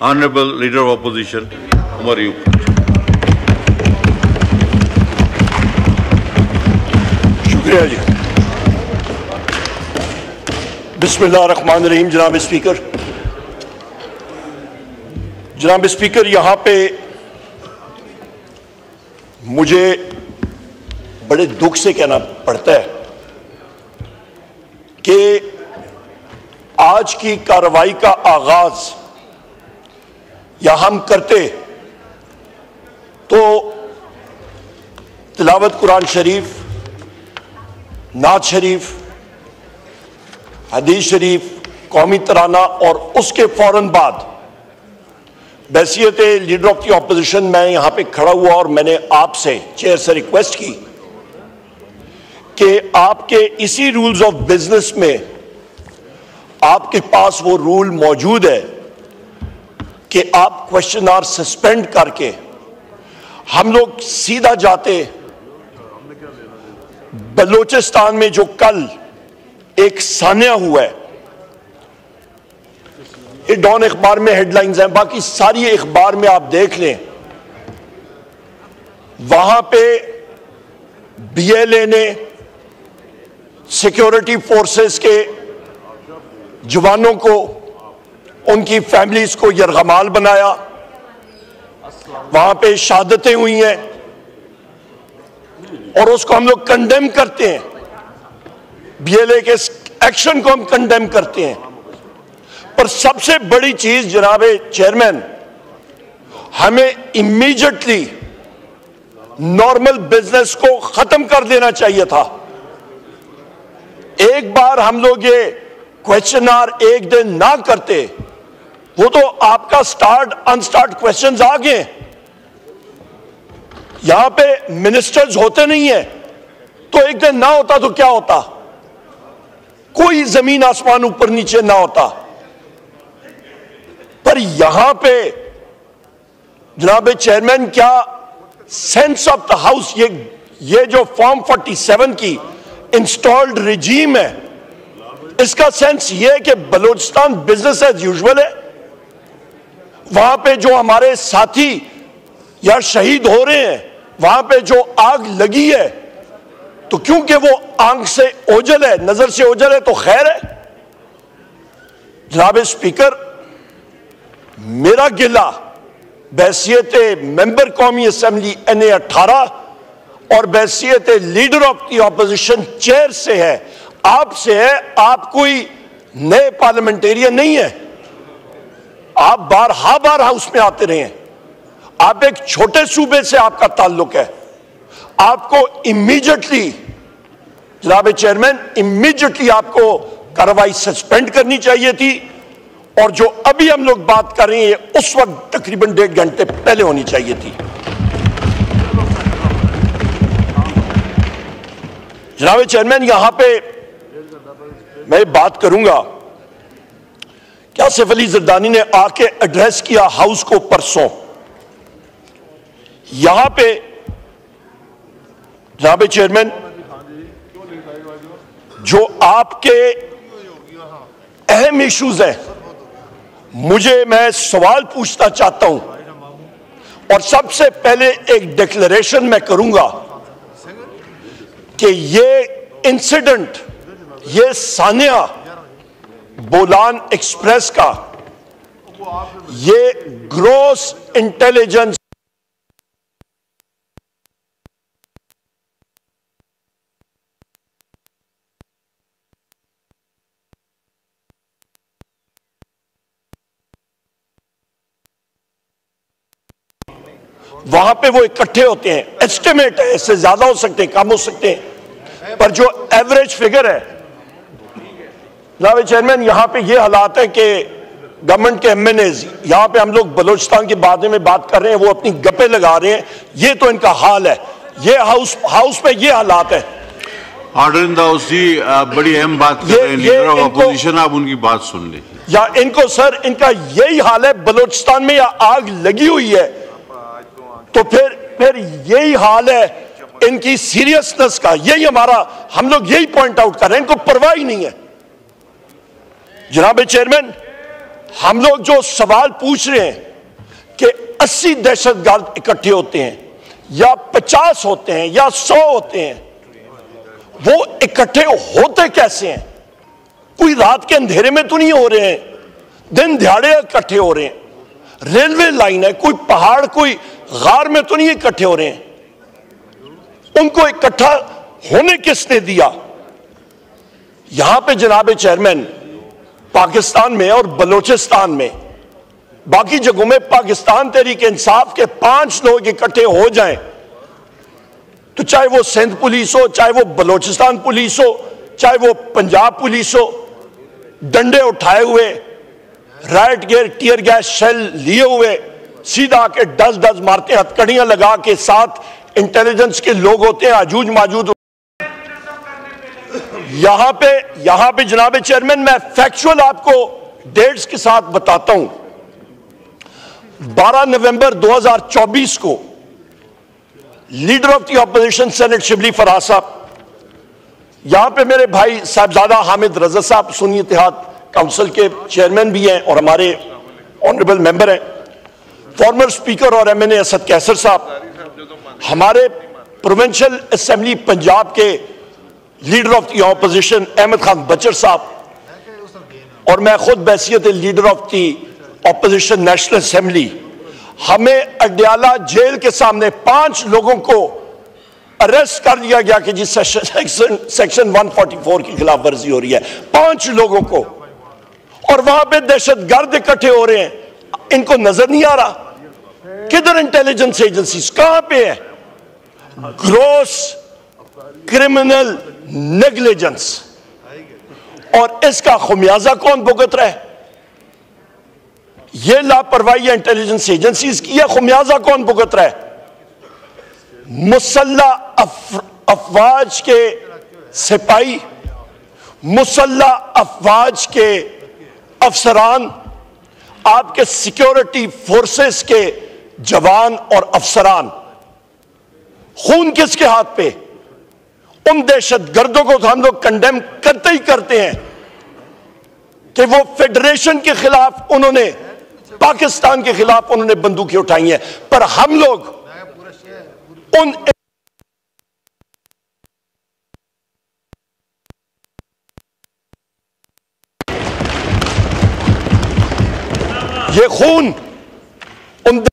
Honorable Leader of Opposition, Umar Ayub. शुक्रिया जी। बिस्मिल्लाहिर्रहमानिर्रहीम। जनाब स्पीकर, यहाँ पे मुझे बड़े दुख से कहना पड़ता है कि आज की कार्रवाई का आगाज या हम करते तो तिलावत कुरान शरीफ, नात शरीफ, हदीस शरीफ, कौमी तराना और उसके फौरन बाद बैसियत लीडर ऑफ द ऑपोजिशन मैं यहां पे खड़ा हुआ और मैंने आपसे चेयर से रिक्वेस्ट की कि आपके इसी रूल्स ऑफ बिजनेस में आपके पास वो रूल मौजूद है कि आप क्वेश्चन आवर सस्पेंड करके हम लोग सीधा जाते बलूचिस्तान में जो कल एक सान्या हुआ है। ये डॉन अखबार में हेडलाइंस हैं, बाकी सारी अखबार में आप देख लें, वहां पे बीएलए ने सिक्योरिटी फोर्सेस के जवानों को, उनकी फैमिलीज को यरगमाल बनाया, वहां पे शहादतें हुई हैं और उसको हम लोग कंडेम करते हैं। बीएलए के एक्शन को हम कंडेम करते हैं। पर सबसे बड़ी चीज जनाब चेयरमैन, हमें इमीडिएटली नॉर्मल बिजनेस को खत्म कर देना चाहिए था। एक बार हम लोग ये क्वेश्चन आवर एक दिन ना करते, वो तो आपका स्टार्ट अनस्टार्ट क्वेश्चंस आ गए। यहां पे मिनिस्टर्स होते नहीं है, तो एक दिन ना होता तो क्या होता, कोई जमीन आसमान ऊपर नीचे ना होता। पर यहां पे जनाब चेयरमैन, क्या सेंस ऑफ द हाउस, ये जो फॉर्म 47 की इंस्टॉल्ड रिजीम है, इसका सेंस ये है कि बलूचिस्तान बिजनेस एज यूजुअल है। वहां पे जो हमारे साथी या शहीद हो रहे हैं, वहां पे जो आग लगी है, तो क्योंकि वो आंख से ओझल है, नजर से ओझल है, तो खैर है। जनाब स्पीकर, मेरा गिला बैसियत मेंबर कौमी असेंबली NA 18 और बैसियत leader of the opposition chair से है, आपसे है। आप कोई नए पार्लियामेंटेरियन नहीं है, आप बार हाउस में आते रहे हैं। आप एक छोटे सूबे से आपका ताल्लुक है। आपको इमीडिएटली जनाब चेयरमैन, इमीडिएटली आपको कार्रवाई सस्पेंड करनी चाहिए थी, और जो अभी हम लोग बात कर रहे हैं उस वक्त तकरीबन 1.5 घंटे पहले होनी चाहिए थी। जनाब चेयरमैन, यहां पे मैं बात करूंगा कि आसिफ अली जरदानी ने आके एड्रेस किया हाउस को परसों। यहां पे जनाब चेयरमैन, जो आपके अहम इश्यूज हैं, मैं सवाल पूछना चाहता हूं, और सबसे पहले एक डिक्लेरेशन मैं करूंगा कि ये इंसिडेंट, ये सान्या बोलान एक्सप्रेस का, ये ग्रॉस इंटेलिजेंस वहां पे वो इकट्ठे होते हैं। एस्टिमेट है, इससे ज्यादा हो सकते हैं, कम हो सकते हैं, पर जो एवरेज फिगर है जनाब चेयरमैन, यहां पे ये हालात है कि गवर्नमेंट के एमएनएज, यहां पे हम लोग बलूचिस्तान के बारे में बात कर रहे हैं, वो अपनी गप्पे लगा रहे हैं। ये तो इनका हाल है, ये हाउस में ये हालात है। ऑर्डर इन द हाउस जी, बड़ी अहम बात कर रहे हैं लीडर ऑफ ऑपोजिशन, आप उनकी बात सुन लें। या इनको सर, इनका यही हाल है, बलूचिस्तान में या आग लगी हुई है, तो फिर यही हाल है इनकी सीरियसनेस का। यही हम लोग यही पॉइंट आउट कर रहे हैं, इनको परवाह ही नहीं है। जनाब चेयरमैन, हम लोग जो सवाल पूछ रहे हैं कि 80 दहशतगर्द इकट्ठे होते हैं या 50 होते हैं या 100 होते हैं, वो इकट्ठे होते कैसे हैं? कोई रात के अंधेरे में तो नहीं हो रहे हैं, दिन दिहाड़े इकट्ठे हो रहे हैं। रेलवे लाइन है, कोई पहाड़ कोई गार में तो नहीं इकट्ठे हो रहे हैं। उनको इकट्ठा होने किसने दिया? यहां पे जनाब चेयरमैन, पाकिस्तान में और बलोचिस्तान में, बाकी जगहों में पाकिस्तान तहरीक इंसाफ के 5 लोग इकट्ठे हो जाएं, तो चाहे वो सिंध पुलिस हो, चाहे वो बलोचिस्तान पुलिस हो, चाहे वो पंजाब पुलिस हो, डंडे उठाए हुए, riot gear, tear gas shell लिए हुए, सीधा आके डस मारते हैं, हथकड़ियां लगा के, साथ इंटेलिजेंस के लोग होते हैं, आजूज माजूद। यहां पे जनाब चेयरमैन, मैं फैक्चुअल आपको डेट्स के साथ बताता हूं। 12 नवंबर 2024 को leader of the opposition senate Shibli Faraz साहब, यहां पे मेरे भाई साहबजादा हामिद रजा साहब सुन्नी इत्तेहाद काउंसिल के चेयरमैन भी हैं और हमारे ऑनरेबल मेंबर हैं, फॉर्मर स्पीकर और एमएनए असद कैसर साहब, हमारे प्रोविंशियल असेंबली पंजाब के leader of the opposition Ahmed Khan Bachar साहब, और मैं खुद बैसियत leader of the opposition national assembly. हमें अडयाला जेल के सामने 5 लोगों को अरेस्ट कर लिया गया कि जिस सेक्शन 144 की खिलाफ वर्जी हो रही है, 5 लोगों को, और वहां पे दहशतगर्द इकट्ठे हो रहे हैं। इनको नजर नहीं आ रहा? किधर इंटेलिजेंस एजेंसीज, कहां पे है? ग्रोस क्रिमिनल नेग्लिजेंस, और इसका खुमियाजा कौन भुगत रहा है? यह लापरवाही इंटेलिजेंस एजेंसीज की है, खुमियाजा कौन भुगत रहा है? मुसल्ला अफवाज के सिपाही, मुसल्ला अफवाज के अफसरान, आपके सिक्योरिटी फोर्सेस के जवान और अफसरान, खून किसके हाथ पे? उन दहशतगर्दों को तो हम लोग कंडेम करते ही करते हैं कि वो फेडरेशन के खिलाफ, उन्होंने पाकिस्तान के खिलाफ उन्होंने बंदूकें उठाई हैं, पर हम लोग उन ये खून उन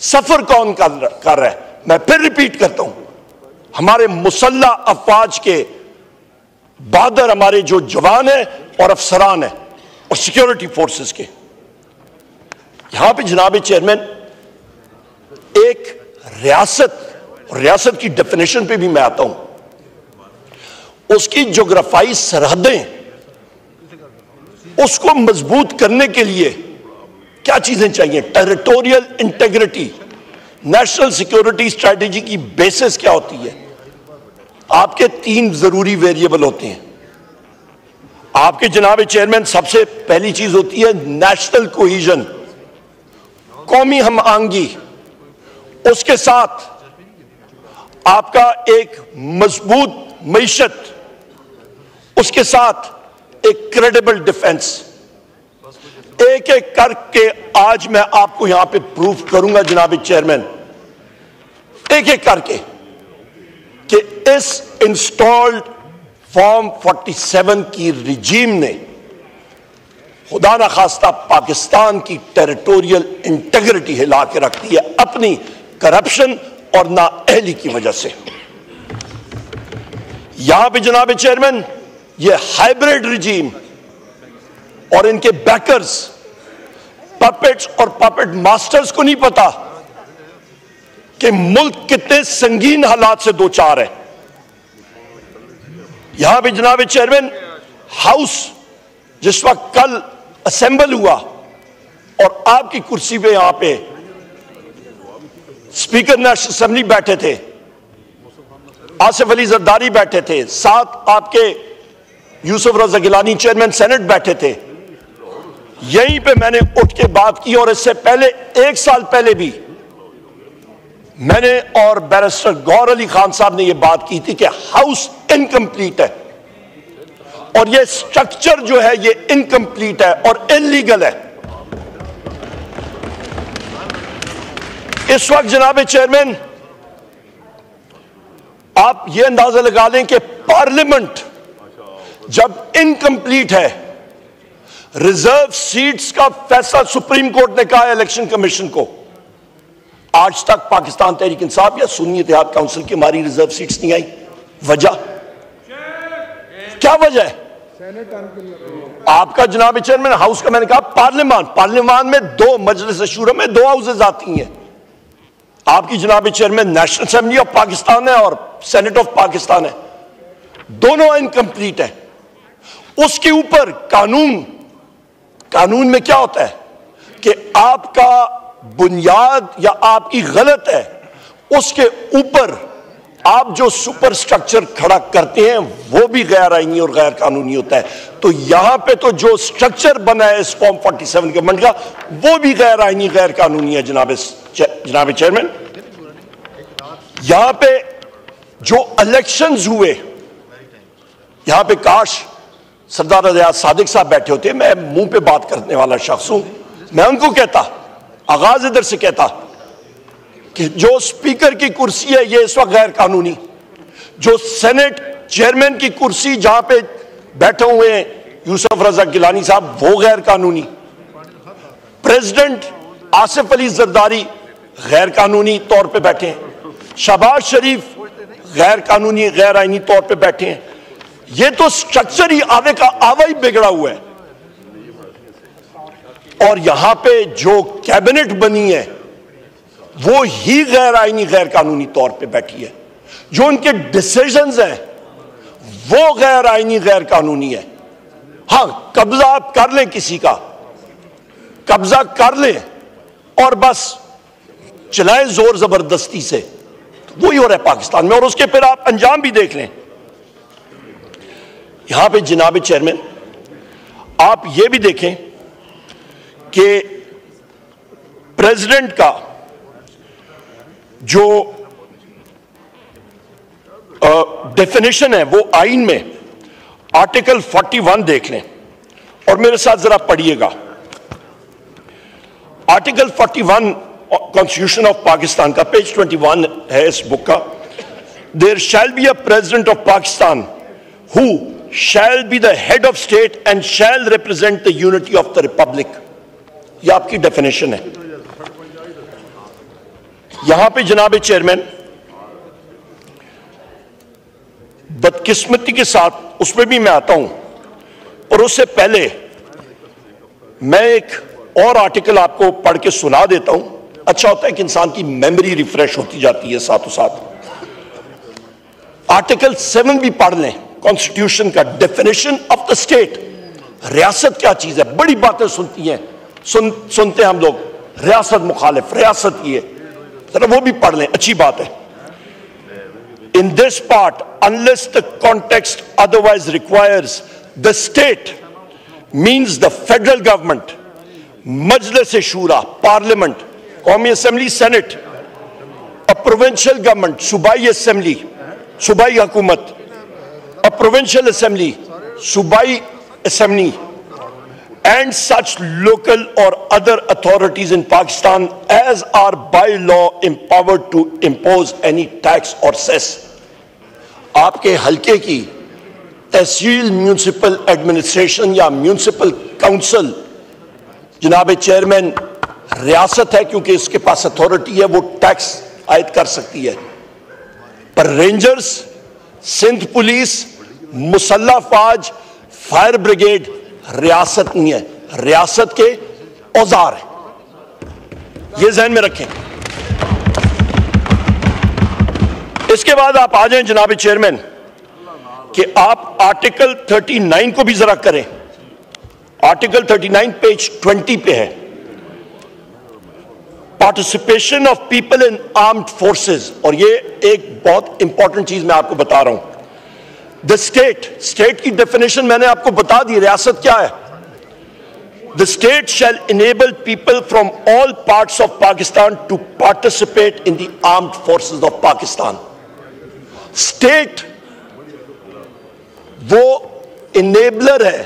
सफर कौन कर रहा है? मैं फिर रिपीट करता हूं, हमारे मुसल्ला अफवाज के बहादुर हमारे जो जवान है और अफसरान है और सिक्योरिटी फोर्सेस के। यहां पे जनाब चेयरमैन, एक रियासत की डेफिनेशन पे भी मैं आता हूं। उसकी जोग्राफाई सरहदें, उसको मजबूत करने के लिए क्या चीजें चाहिए? Territorial integrity, national security strategy की बेसिस क्या होती है? आपके 3 जरूरी वेरिएबल होते हैं। आपके जनाब चेयरमैन, सबसे पहली चीज होती है नेशनल कोहिजन, कौमी हम आंगी, उसके साथ आपका एक मजबूत मईशत, उसके साथ एक क्रेडिबल डिफेंस। एक एक करके आज मैं आपको यहां पे प्रूफ करूंगा जनाब चेयरमैन, एक एक करके, कि इस इंस्टॉल्ड फॉर्म 47 की रिजीम ने खुदा ना खास्ता पाकिस्तान की टेरिटोरियल इंटेग्रिटी हिला के रख दी है अपनी करप्शन और नाअहली की वजह से। यहां पे जनाब चेयरमैन, ये हाइब्रिड रिजीम और इनके बैकर्स, पपेट्स और पपेट मास्टर्स को नहीं पता कि मुल्क कितने संगीन हालात से दो चार है। यहां पे जनाब चेयरमैन, हाउस जिस वक्त कल असेंबल हुआ और आपकी कुर्सी पे यहां पे स्पीकर नेशनल असेंबली बैठे थे, आसिफ अली जरदारी बैठे थे, साथ आपके यूसुफ रजा गिलानी चेयरमैन सेनेट बैठे थे, यहीं पे मैंने उठ के बात की। और इससे पहले 1 साल पहले भी मैंने और बैरिस्टर गौर अली खान साहब ने यह बात की थी कि हाउस इनकम्प्लीट है और यह स्ट्रक्चर जो है यह इनकम्प्लीट है और इलीगल है। इस वक्त जनाब चेयरमैन आप यह अंदाजा लगा लें कि पार्लियामेंट जब इनकम्प्लीट है, रिजर्व सीट्स का फैसला सुप्रीम कोर्ट ने कहा इलेक्शन कमीशन को, आज तक पाकिस्तान तहरीक इंसाफ या सुन्नी इत्तेहाद काउंसिल की हमारी रिजर्व सीट्स नहीं आई। वजह क्या वजह है? आपका जनाब चेयरमैन हाउस का मैंने कहा पार्लियामान में दो मजलिस शूरा में दो हाउसेज आती हैं। आपकी जनाब chairman national assembly of Pakistan है और सेनेट ऑफ पाकिस्तान है, दोनों इनकम्प्लीट है। उसके ऊपर कानून में क्या होता है कि आपका बुनियाद या आपकी गलत है, उसके ऊपर आप जो सुपर स्ट्रक्चर खड़ा करते हैं वो भी गैर आईनी और गैर कानूनी होता है। तो यहां पे तो जो स्ट्रक्चर बना है इस फॉर्म 47 गवर्नमेंट का वो भी गैर आईनी गैर कानूनी है। जनाब चेयरमैन, यहां पे जो इलेक्शंस हुए, यहां पे काश सरदार रियाज सादिक साहब बैठे होते। मैं मुंह पे बात करने वाला शख्स हूं, मैं उनको कहता, आगाज इधर से कहता कि जो स्पीकर की कुर्सी है ये इस वक्त गैर कानूनी, जो सेनेट चेयरमैन की कुर्सी जहां पे बैठे हुए हैं यूसुफ रजा गिलानी साहब वो गैर कानूनी, प्रेसिडेंट आसिफ अली जरदारी गैर कानूनी तौर पे बैठे हैं, शहबाज शरीफ गैर कानूनी गैर आईनी तौर पे बैठे हैं। ये तो स्ट्रक्चर ही आवे का आवा ही बिगड़ा हुआ है। और यहां पे जो कैबिनेट बनी है वो ही गैर आईनी गैर कानूनी तौर पे बैठी है। जो उनके डिसीजंस हैं वो गैर आईनी गैर कानूनी है। हां, कब्जा आप कर लें, किसी का कब्जा कर लें और बस चलाएं जोर जबरदस्ती से, तो वही हो रहा है पाकिस्तान में। और उसके फिर आप अंजाम भी देख लें। यहां पे जनाब चेयरमैन आप ये भी देखें कि प्रेसिडेंट का जो डेफिनेशन है वो आइन में आर्टिकल 41 देख लें और मेरे साथ जरा पढ़िएगा। आर्टिकल 41 कॉन्स्टिट्यूशन ऑफ पाकिस्तान का पेज 21 है इस बुक का। There shall be a president of Pakistan who shall be the head of state and shall represent the unity of the republic. यह आपकी डेफिनेशन है। यहां पे जनाब चेयरमैन बदकिस्मती के साथ उसमें भी मैं आता हूं, और उससे पहले मैं एक और आर्टिकल आपको पढ़ के सुना देता हूं। अच्छा होता है कि इंसान की मेमोरी रिफ्रेश होती जाती है साथों साथ। आर्टिकल 7 भी पढ़ लें कॉन्स्टिट्यूशन का, डेफिनेशन ऑफ द स्टेट। रियासत क्या चीज है? बड़ी बातें सुनती हैं, सुनते हैं हम लोग, रियासत मुखालिफ, रियासत ये, जरा वो भी पढ़ लें, अच्छी बात है। In this part, unless the context otherwise requires, the state means the federal government, Majlis Shura, Parliament, Qawmi Assembly, Senate, a provincial government, Subai Assembly, Subai Hukumat, a provincial assembly, Subai Assembly, and such local or other authorities in Pakistan as are by law empowered to impose any tax or cess। आपके हल्के की तहसील municipal administration या municipal council जनाब chairman रियासत है, क्योंकि इसके पास authority है, वो टैक्स आयद कर सकती है। पर रेंजर्स, सिंध पुलिस, मुसल्ला फौज, फायर ब्रिगेड रियासत नहीं है, रियासत के औजार है। ये ज़हन में रखें। इसके बाद आप आ जाएं जनाब चेयरमैन कि आप आर्टिकल 39 को भी जरा करें। आर्टिकल 39 पेज 20 पे है। Participation of people in armed forces, और ये एक बहुत इंपॉर्टेंट चीज मैं आपको बता रहा हूं। द स्टेट की डेफिनेशन मैंने आपको बता दी, रियासत क्या है। The state shall enable people from all parts of Pakistan to participate in the armed forces of Pakistan. State वो enabler है,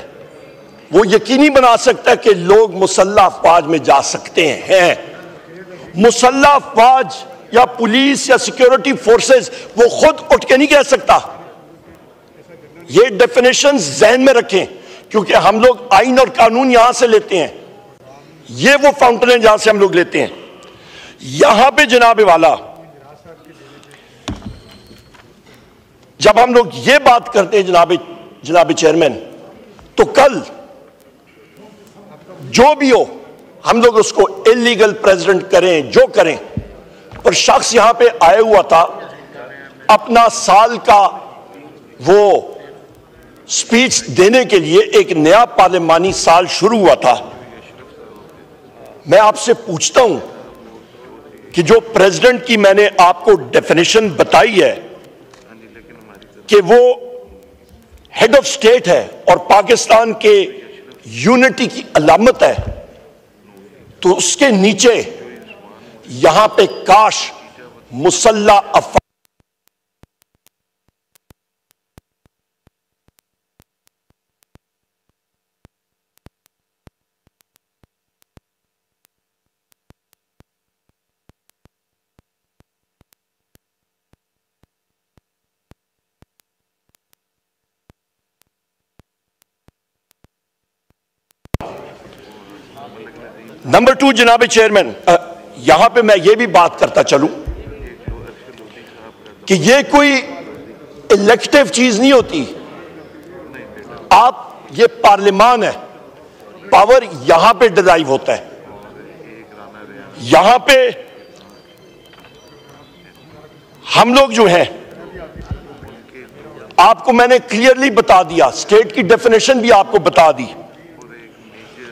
वो यकीनी बना सकता है कि लोग मुसल्लह अफवाज में जा सकते हैं। मुसल्लह अफवाज या पुलिस या सिक्योरिटी फोर्सेस वो खुद उठ के नहीं कह सकता। ये डेफिनेशन जहन में रखें, क्योंकि हम लोग आइन और कानून यहां से लेते हैं, ये वो फाउंटेन है जहां से हम लोग लेते हैं। यहां पे जनाब वाला, जब हम लोग ये बात करते हैं जनाब चेयरमैन, तो कल जो भी हो हम लोग उसको इलीगल प्रेसिडेंट करें जो करें, पर शख्स यहां पे आया हुआ था, अपना साल का वो स्पीच देने के लिए, एक नया पार्लिमानी साल शुरू हुआ था। मैं आपसे पूछता हूं कि जो प्रेसिडेंट की मैंने आपको डेफिनेशन बताई है कि वो हेड ऑफ स्टेट है और पाकिस्तान के यूनिटी की अलामत है, तो उसके नीचे यहां पे काश मुसल्ला अफवाज नंबर 2 जनाब चेयरमैन, यहां पे मैं ये भी बात करता चलूं कि ये कोई इलेक्टिव चीज नहीं होती। आप, ये पार्लियामान है, पावर यहां पे डिराइव होता है। यहां पे हम लोग जो हैं, आपको मैंने क्लियरली बता दिया, स्टेट की डेफिनेशन भी आपको बता दी,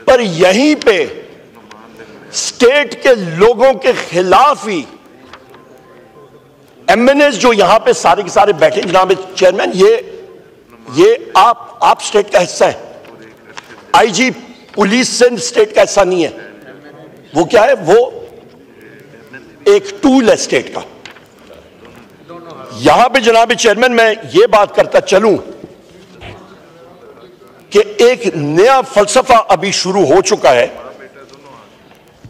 पर यहीं पे स्टेट के लोगों के खिलाफ ही एमएनएस जो यहां पे सारे के सारे बैठे, जनाब चेयरमैन, ये आप स्टेट का हिस्सा है। आईजी पुलिस से स्टेट का हिस्सा नहीं है, वो क्या है, वो एक टूल है स्टेट का। यहां पे जनाब चेयरमैन मैं ये बात करता चलूं कि एक नया फलसफा अभी शुरू हो चुका है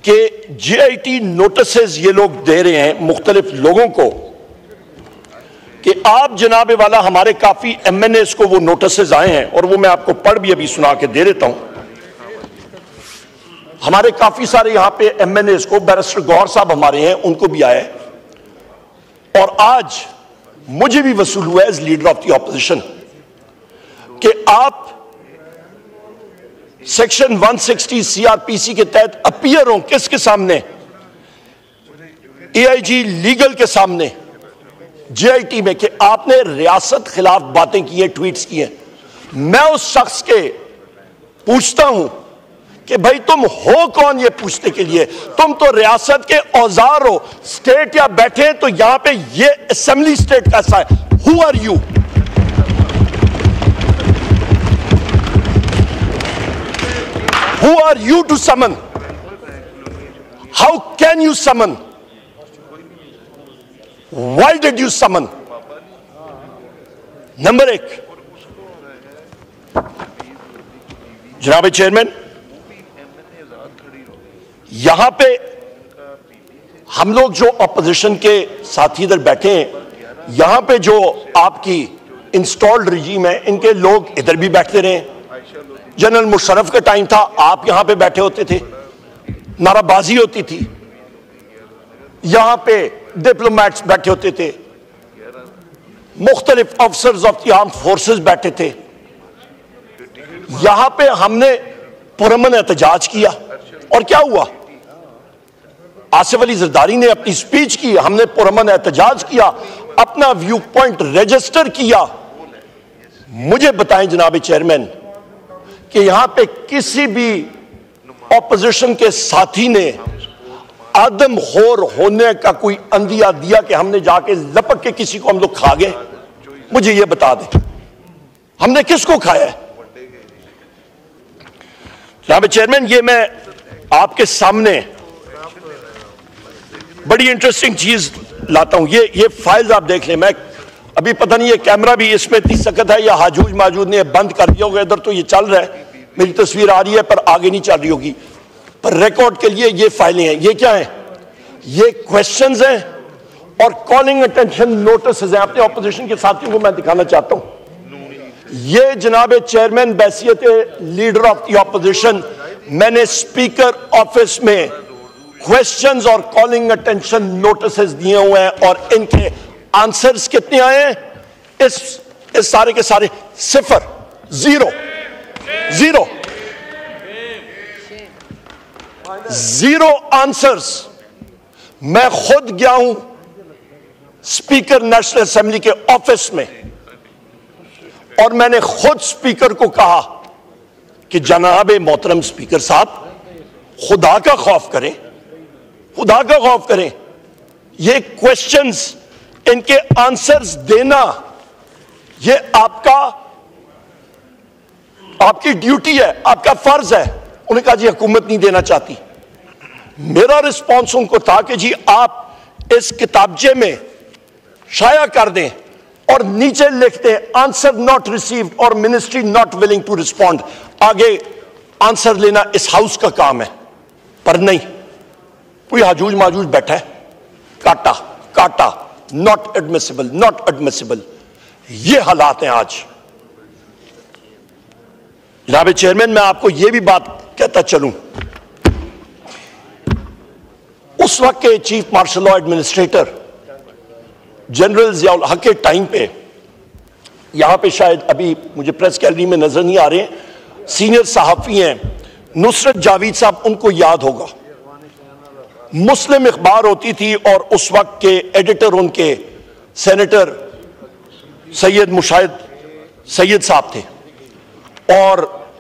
कि जीआईटी नोटिसेस ये लोग दे रहे हैं मुख्तलिफ लोगों को कि आप जनाब वाला, हमारे काफी एमएनएस को वो नोटिसेस आए हैं, और वो मैं आपको पढ़ भी अभी सुना के दे देता हूं। हमारे काफी सारे यहां पे एमएनएस को, बैरिस्टर गौहर साहब हमारे हैं, उनको भी आया है, और आज मुझे भी वसूल हुआ as leader of the opposition कि आप सेक्शन 160 सीआरपीसी के तहत अपीयर हो किसके सामने, एआईजी लीगल के सामने जीआईटी में, कि आपने रियासत खिलाफ बातें की हैं, ट्वीट्स किए। मैं उस शख्स के पूछता हूं कि भाई तुम हो कौन ये पूछने के लिए? तुम तो रियासत के औजार हो, स्टेट या बैठे तो यहां पे ये असेंबली स्टेट कैसा है? Who are you? Who are you to summon? How can you summon? Why did you summon? Number 1, जनाब चेयरमैन, यहां पे हम लोग जो अपोजिशन के साथी इधर बैठे हैं, यहां पे जो आपकी इंस्टॉल्ड रिजीम है, इनके लोग इधर भी बैठते रहे। जनरल मुशर्रफ का टाइम था, आप यहां पे बैठे होते थे, नाराबाजी होती थी, यहां पे डिप्लोमेट्स बैठे होते थे, मुख्तलिफ officers of the armed forces बैठे थे। यहां पे हमने पुरअमन एहतजाज किया, और क्या हुआ? आसिफ अली जरदारी ने अपनी स्पीच की, हमने पुरअमन एहतजाज किया, अपना व्यू पॉइंट रजिस्टर किया। मुझे बताएं जनाब चेयरमैन कि यहां पे किसी भी ऑपोजिशन के साथी ने आदम खोर होने का कोई अंदिया दिया कि हमने जाके लपक के किसी को हम लोग खा गए? मुझे ये बता दें, हमने किसको खाया है? जनाब चेयरमैन, ये मैं आपके सामने बड़ी इंटरेस्टिंग चीज लाता हूं। ये फाइल्स आप देख लें। मैं अभी पता नहीं ये कैमरा भी इसमें इतनी सख्त है या हाजूज माजूद ने बंद कर दिया होगा। इधर तो ये चल रहा है, मेरी तस्वीर आ रही है पर आगे नहीं चल रही होगी। पर रिकॉर्ड के लिए ये फाइलें हैं। ये क्या है? ये क्वेश्चंस हैं और कॉलिंग अटेंशन नोटिस हैं। अपने ऑपोजिशन के साथियों को मैं दिखाना चाहता हूं। ये जनाब चेयरमैन बैसियत लीडर ऑफ द ऑपोजिशन, मैंने स्पीकर ऑफिस में क्वेश्चंस और कॉलिंग अटेंशन नोटिस दिए हुए हैं और इनके आंसर्स कितने आए हैं? इस सारे के सारे सिफर, जीरो जीरो जीरो आंसर्स। मैं खुद गया हूं स्पीकर नेशनल असेंबली के ऑफिस में और मैंने खुद स्पीकर को कहा कि जनाब मोहतरम स्पीकर साहब, खुदा का खौफ करें, खुदा का खौफ करें। ये क्वेश्चंस, इनके आंसर्स देना, ये आपकी ड्यूटी है, आपका फर्ज है। उन्होंने कहा जी हुकूमत नहीं देना चाहती। मेरा रिस्पॉन्स उनको था कि जी आप इस किताबचे में शाया कर दें और नीचे लिख दें आंसर नॉट रिसीव्ड और ministry not willing to respond. आगे आंसर लेना इस हाउस का काम है। पर नहीं, कोई हाजूज माजूज बैठा है, काटा काटा, नॉट एडमिसिबल, नॉट एडमिसिबल। ये हालात हैं आज। जनाब चेयरमैन, मैं आपको यह भी बात कहता चलूं, उस वक्त के chief marshal law administrator general Ziaul हक के टाइम पे, यहां पे शायद अभी मुझे प्रेस गैलरी में नजर नहीं आ रहे, सीनियर सहाफी हैं नुसरत जावेद साहब, उनको याद होगा। मुस्लिम अखबार होती थी और उस वक्त के एडिटर उनके सेनेटर सैयद मुशाहिद सैयद साहब थे और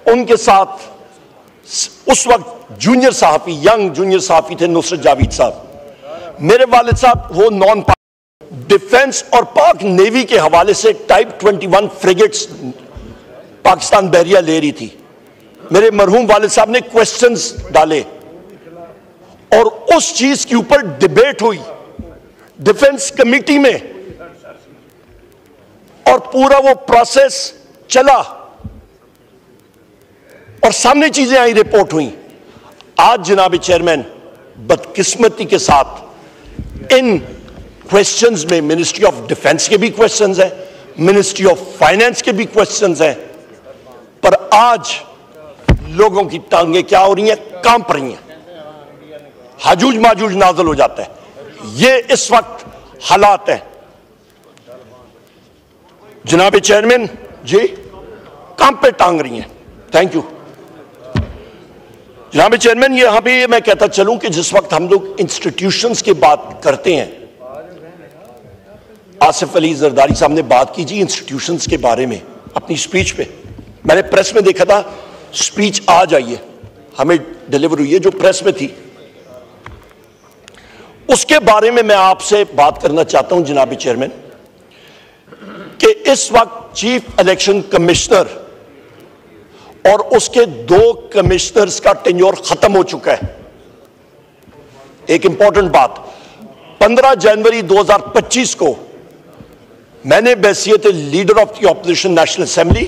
उनके साथ उस वक्त जूनियर सहाफी, यंग जूनियर सहाफी थे नुसरत जावेद साहब। मेरे वालिद साहब वो नॉन डिफेंस और पाक नेवी के हवाले से टाइप 21 फ्रिगेट्स पाकिस्तान बहरिया ले रही थी। मेरे मरहूम वालिद साहब ने क्वेश्चंस डाले और उस चीज के ऊपर डिबेट हुई डिफेंस कमेटी में और पूरा वो प्रोसेस चला और सामने चीजें आई, रिपोर्ट हुई। आज जनाब चेयरमैन, बदकिस्मती के साथ इन क्वेश्चंस में मिनिस्ट्री ऑफ डिफेंस के भी क्वेश्चंस हैं, मिनिस्ट्री ऑफ फाइनेंस के भी क्वेश्चंस हैं, पर आज लोगों की टांगें क्या हो रही हैं? कांप रही हैं, हाजूज माजूज नाजल हो जाता है। ये इस वक्त हालात हैं जनाब चेयरमैन जी, काम पे टांग रही हैं। थैंक यू जनाब चेयरमैन। यहां पे मैं कहता चलूं कि जिस वक्त हम लोग इंस्टीट्यूशंस की बात करते हैं, आसिफ अली जरदारी साहब ने बात की जी इंस्टीट्यूशंस के बारे में अपनी स्पीच पे। मैंने प्रेस में देखा था, स्पीच आज आई है, हमें डिलीवर हुई है, जो प्रेस में थी उसके बारे में मैं आपसे बात करना चाहता हूं जनाब चेयरमैन कि इस वक्त चीफ इलेक्शन कमिश्नर और उसके 2 कमिश्नर्स का टेन्योर खत्म हो चुका है। एक इंपॉर्टेंट बात, 15 जनवरी 2025 को मैंने बैसियत leader of the opposition national assembly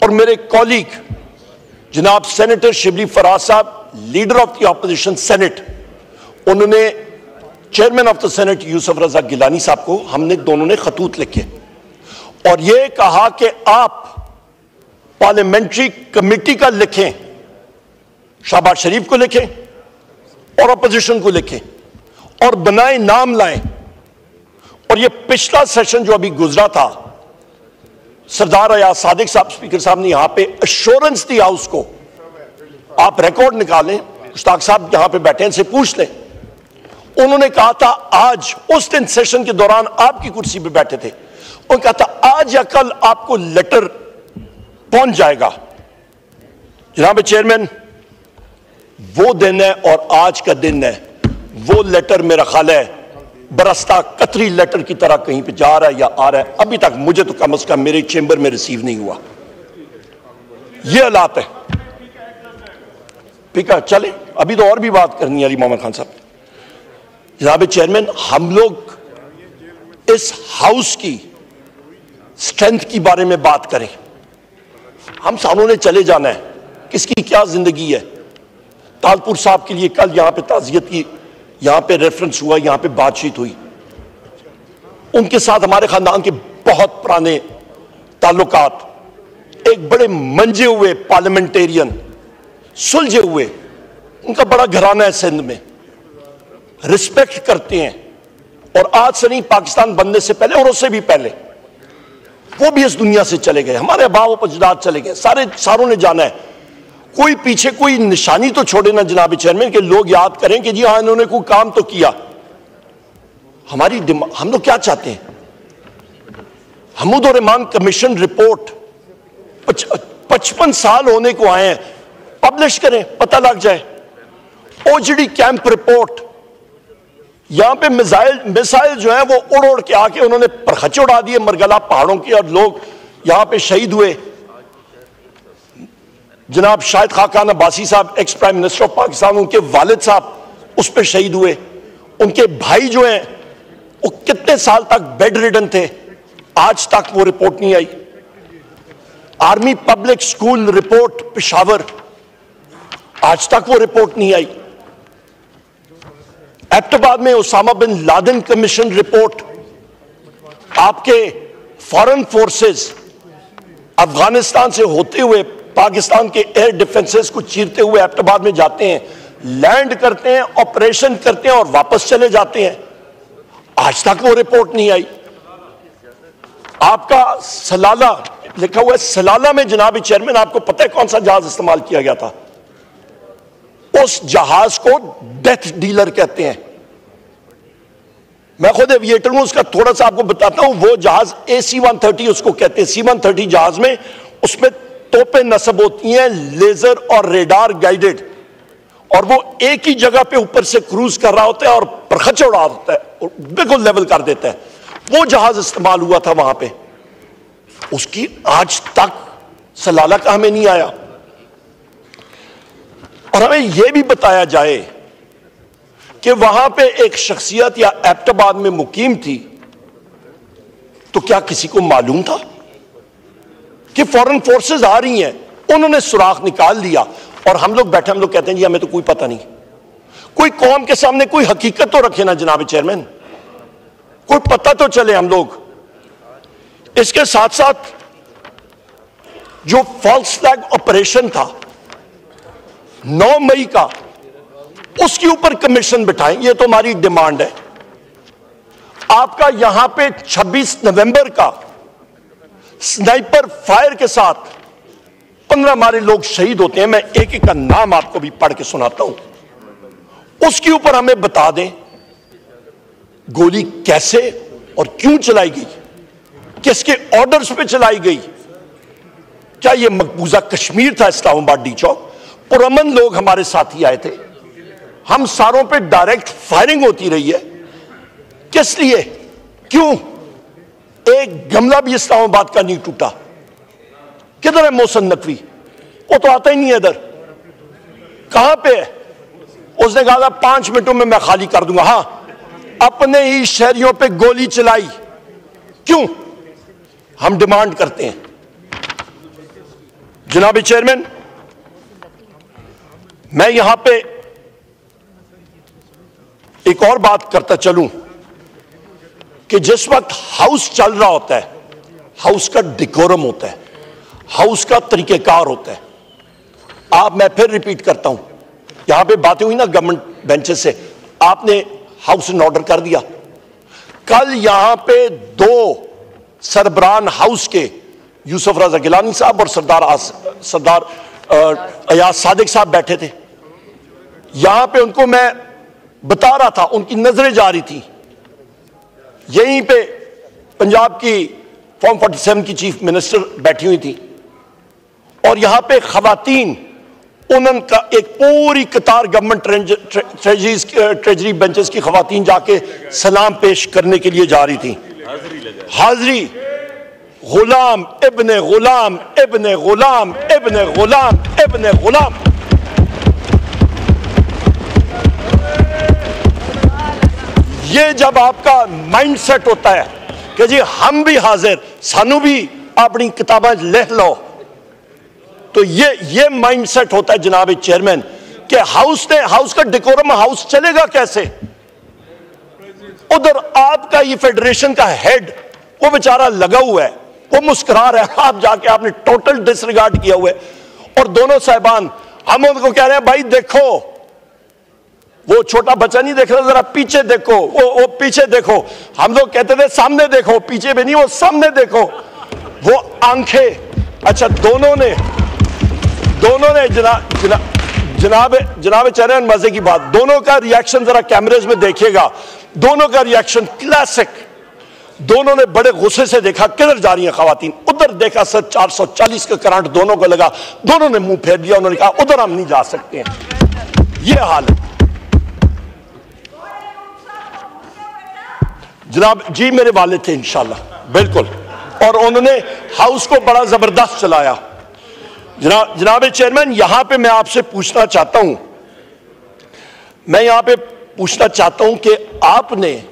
और मेरे कॉलीग जनाब सेनेटर शिबली फराज साहब, leader of the opposition senate, उन्होंने chairman of the senate Yusuf Raza Gilani साहब को, हमने दोनों ने खतूत लिखे और यह कहा कि आप पार्लियामेंट्री कमेटी का लिखें, शहबाज शरीफ को लिखें और अपोजिशन को लिखें और बनाए नाम लाएं। और ये पिछला सेशन जो अभी गुजरा था, सरदार अयाज सादिक साहब स्पीकर साहब ने यहां पे एश्योरेंस दी हाउस को, आप रिकॉर्ड निकालें, मुश्ताक साहब यहां पे बैठे हैं, इनसे पूछ लें। उन्होंने कहा था आज, उस दिन सेशन के दौरान आपकी कुर्सी पे बैठे थे, उन्होंने कहा था आज या कल आपको लेटर पहुंच जाएगा। जनाब चेयरमैन, वो दिन है और आज का दिन है, वो लेटर मेरा ख्याल है बरसता कतरी लेटर की तरह कहीं पे जा रहा है या आ रहा है। अभी तक मुझे तो कम से कम मेरे चेंबर में रिसीव नहीं हुआ। ये हालात है। ठीक है, चले, अभी तो और भी बात करनी है अली मोहम्मद खान साहब। जनाब चेयरमैन, हम लोग इस हाउस की स्ट्रेंथ की बारे में बात करें। हम सारों ने चले जाना है, किसकी क्या जिंदगी है। तालपुर साहब के लिए कल यहां पे ताजियत की, यहां पे रेफरेंस हुआ, यहां पे बातचीत हुई। उनके साथ हमारे खानदान के बहुत पुराने ताल्लुकात, एक बड़े मंजे हुए पार्लियामेंटेरियन, सुलझे हुए, उनका बड़ा घराना है सिंध में, रिस्पेक्ट करते हैं। और आज से नहीं, पाकिस्तान बनने से पहले और उससे भी पहले वो भी इस दुनिया से चले गए, हमारे बाप अजदाद चले गए, सारों ने जाना है। कोई पीछे कोई निशानी तो छोड़े ना जनाब चेयरमैन, के लोग याद करें कि जी हाँ इन्होंने कोई काम तो किया। हम लोग क्या चाहते हैं? हमूद और रहमान कमीशन रिपोर्ट 55 साल होने को आए हैं, पब्लिश करें, पता लग जाए। ओजडी कैंप रिपोर्ट, यहां पे मिसाइल जो है वो उड़ उड़ के आके उन्होंने परखचे उड़ा दिए मरगला पहाड़ों की, और लोग यहां पे शहीद हुए। जनाब शाहिद खाकान अब्बासी साहब, ex prime minister of Pakistan, उनके वालिद साहब उस पर शहीद हुए। उनके भाई जो हैं वो कितने साल तक बेड रिडन थे, आज तक वो रिपोर्ट नहीं आई। Army public school report Peshawar, आज तक वो रिपोर्ट नहीं आई। एबटाबाद में Osama bin Laden commission report, आपके फॉरेन फोर्सेस अफगानिस्तान से होते हुए पाकिस्तान के एयर डिफेंसेस को चीरते हुए एबटाबाद में जाते हैं, लैंड करते हैं, ऑपरेशन करते हैं और वापस चले जाते हैं, आज तक वो रिपोर्ट नहीं आई। आपका सलाला लिखा हुआ है, सलाला में जनाब चेयरमैन आपको पता है कौन सा जहाज इस्तेमाल किया गया था? उस जहाज को डेथ डीलर कहते हैं। मैं खुद एविएटर हूं, उसका थोड़ा सा आपको बताता हूं। वो जहाज AC-130 उसको कहते हैं। C-130 जहाज में उसमें तोपें नस्ब होती हैं, लेजर और रेडार गाइडेड, और वो एक ही जगह पे ऊपर से क्रूज कर रहा होता है और परखचा उड़ा देता है और बिल्कुल लेवल कर देता है। वो जहाज इस्तेमाल हुआ था वहां पे, उसकी आज तक सलाला का हमें नहीं आया। और हमें यह भी बताया जाए कि वहां पे एक शख्सियत या एबटाबाद में मुकीम थी, तो क्या किसी को मालूम था कि फॉरेन फोर्सेस आ रही हैं? उन्होंने सुराख निकाल लिया और हम लोग बैठे, हम लोग कहते हैं जी हमें तो कोई पता नहीं। कोई कौम के सामने कोई हकीकत तो रखे ना जनाब चेयरमैन, कोई पता तो चले हम लोग। इसके साथ साथ जो फॉल्स फ्लैग ऑपरेशन था 9 मई का, उसके ऊपर कमीशन बिठाएं, ये तो हमारी डिमांड है। आपका यहां पे 26 नवंबर का स्नाइपर फायर के साथ 15 हमारे लोग शहीद होते हैं। मैं एक एक का नाम आपको भी पढ़ के सुनाता हूं, उसके ऊपर हमें बता दें गोली कैसे और क्यों चलाई गई, किसके ऑर्डर्स पे चलाई गई। क्या यह मकबूजा कश्मीर था, इस्लामाबाद डी चौक? पुरअमन लोग हमारे साथी आए थे, हम सारों पे डायरेक्ट फायरिंग होती रही है। किस लिए, क्यों? एक गमला भी इस्लामाबाद का नहीं टूटा। किधर है मोहसिन नकवी? वो तो आता ही नहीं है इधर, कहां पे है? उसने कहा था 5 मिनटों में मैं खाली कर दूंगा। हां, अपने ही शहरियों पे गोली चलाई, क्यों? हम डिमांड करते हैं जनाब चेयरमैन। मैं यहां पे एक और बात करता चलूं कि जिस वक्त हाउस चल रहा होता है, हाउस का डिकोरम होता है, हाउस का तरीकेकार होता है। मैं फिर रिपीट करता हूं, यहां पे बातें हुई ना गवर्नमेंट बेंचेस से, आपने हाउस इन ऑर्डर कर दिया। कल यहां पे 2 सरबरान हाउस के, यूसुफ रजा गिलानी साहब और सरदार अयाज सादिक साहब बैठे थे। यहां पे उनको मैं बता रहा था, उनकी नजरें जा रही थी। यहीं पे पंजाब की फॉर्म 47 की चीफ मिनिस्टर बैठी हुई थी और यहां पे खवातीन, उनका एक पूरी कतार गवर्नमेंट ट्रेजरी बेंचेस की खवातीन जाके सलाम पेश करने के लिए जा रही थी। हाजरी, गुलाम इब्ने गुलाम इब्ने गुलाम इब्ने गुलाम इब्ने गुलाम। ये जब आपका माइंड सेट होता है कि जी हम भी हाजिर, सानू भी अपनी किताबें लिख लो, तो ये माइंड सेट होता है जनाब चेयरमैन कि हाउस का डेकोरम हाउस चलेगा कैसे। उधर आपका ये फेडरेशन का हेड वो बेचारा लगा हुआ है, वो मुस्कुरा रहा है, आप जाके आपने टोटल डिसरिगार्ड किया हुआ है। और दोनों साहिबान हम उनको कह रहे हैं भाई देखो, वो छोटा बच्चा नहीं देख रहा, जरा पीछे देखो, वो पीछे देखो। हम लोग कहते थे सामने देखो, पीछे भी नहीं, वो सामने देखो, वो आंखें। अच्छा दोनों ने जनाब चेयरमैन मजे की बात, दोनों का रिएक्शन जरा कैमरेज में देखिएगा, दोनों का रिएक्शन क्लासिक। दोनों ने बड़े गुस्से से देखा किधर जा रही हैं खवातीन, उधर देखा सर 440 का करंट दोनों को लगा, दोनों ने मुंह फेर दिया, उन्होंने कहा उधर हम नहीं जा सकते हैं। ये हाल है जनाब जी। मेरे वालिद थे इंशाल्लाह, बिल्कुल, और उन्होंने हाउस को बड़ा जबरदस्त चलाया। जनाब चेयरमैन, यहां पे मैं आपसे पूछना चाहता हूं, कि आपने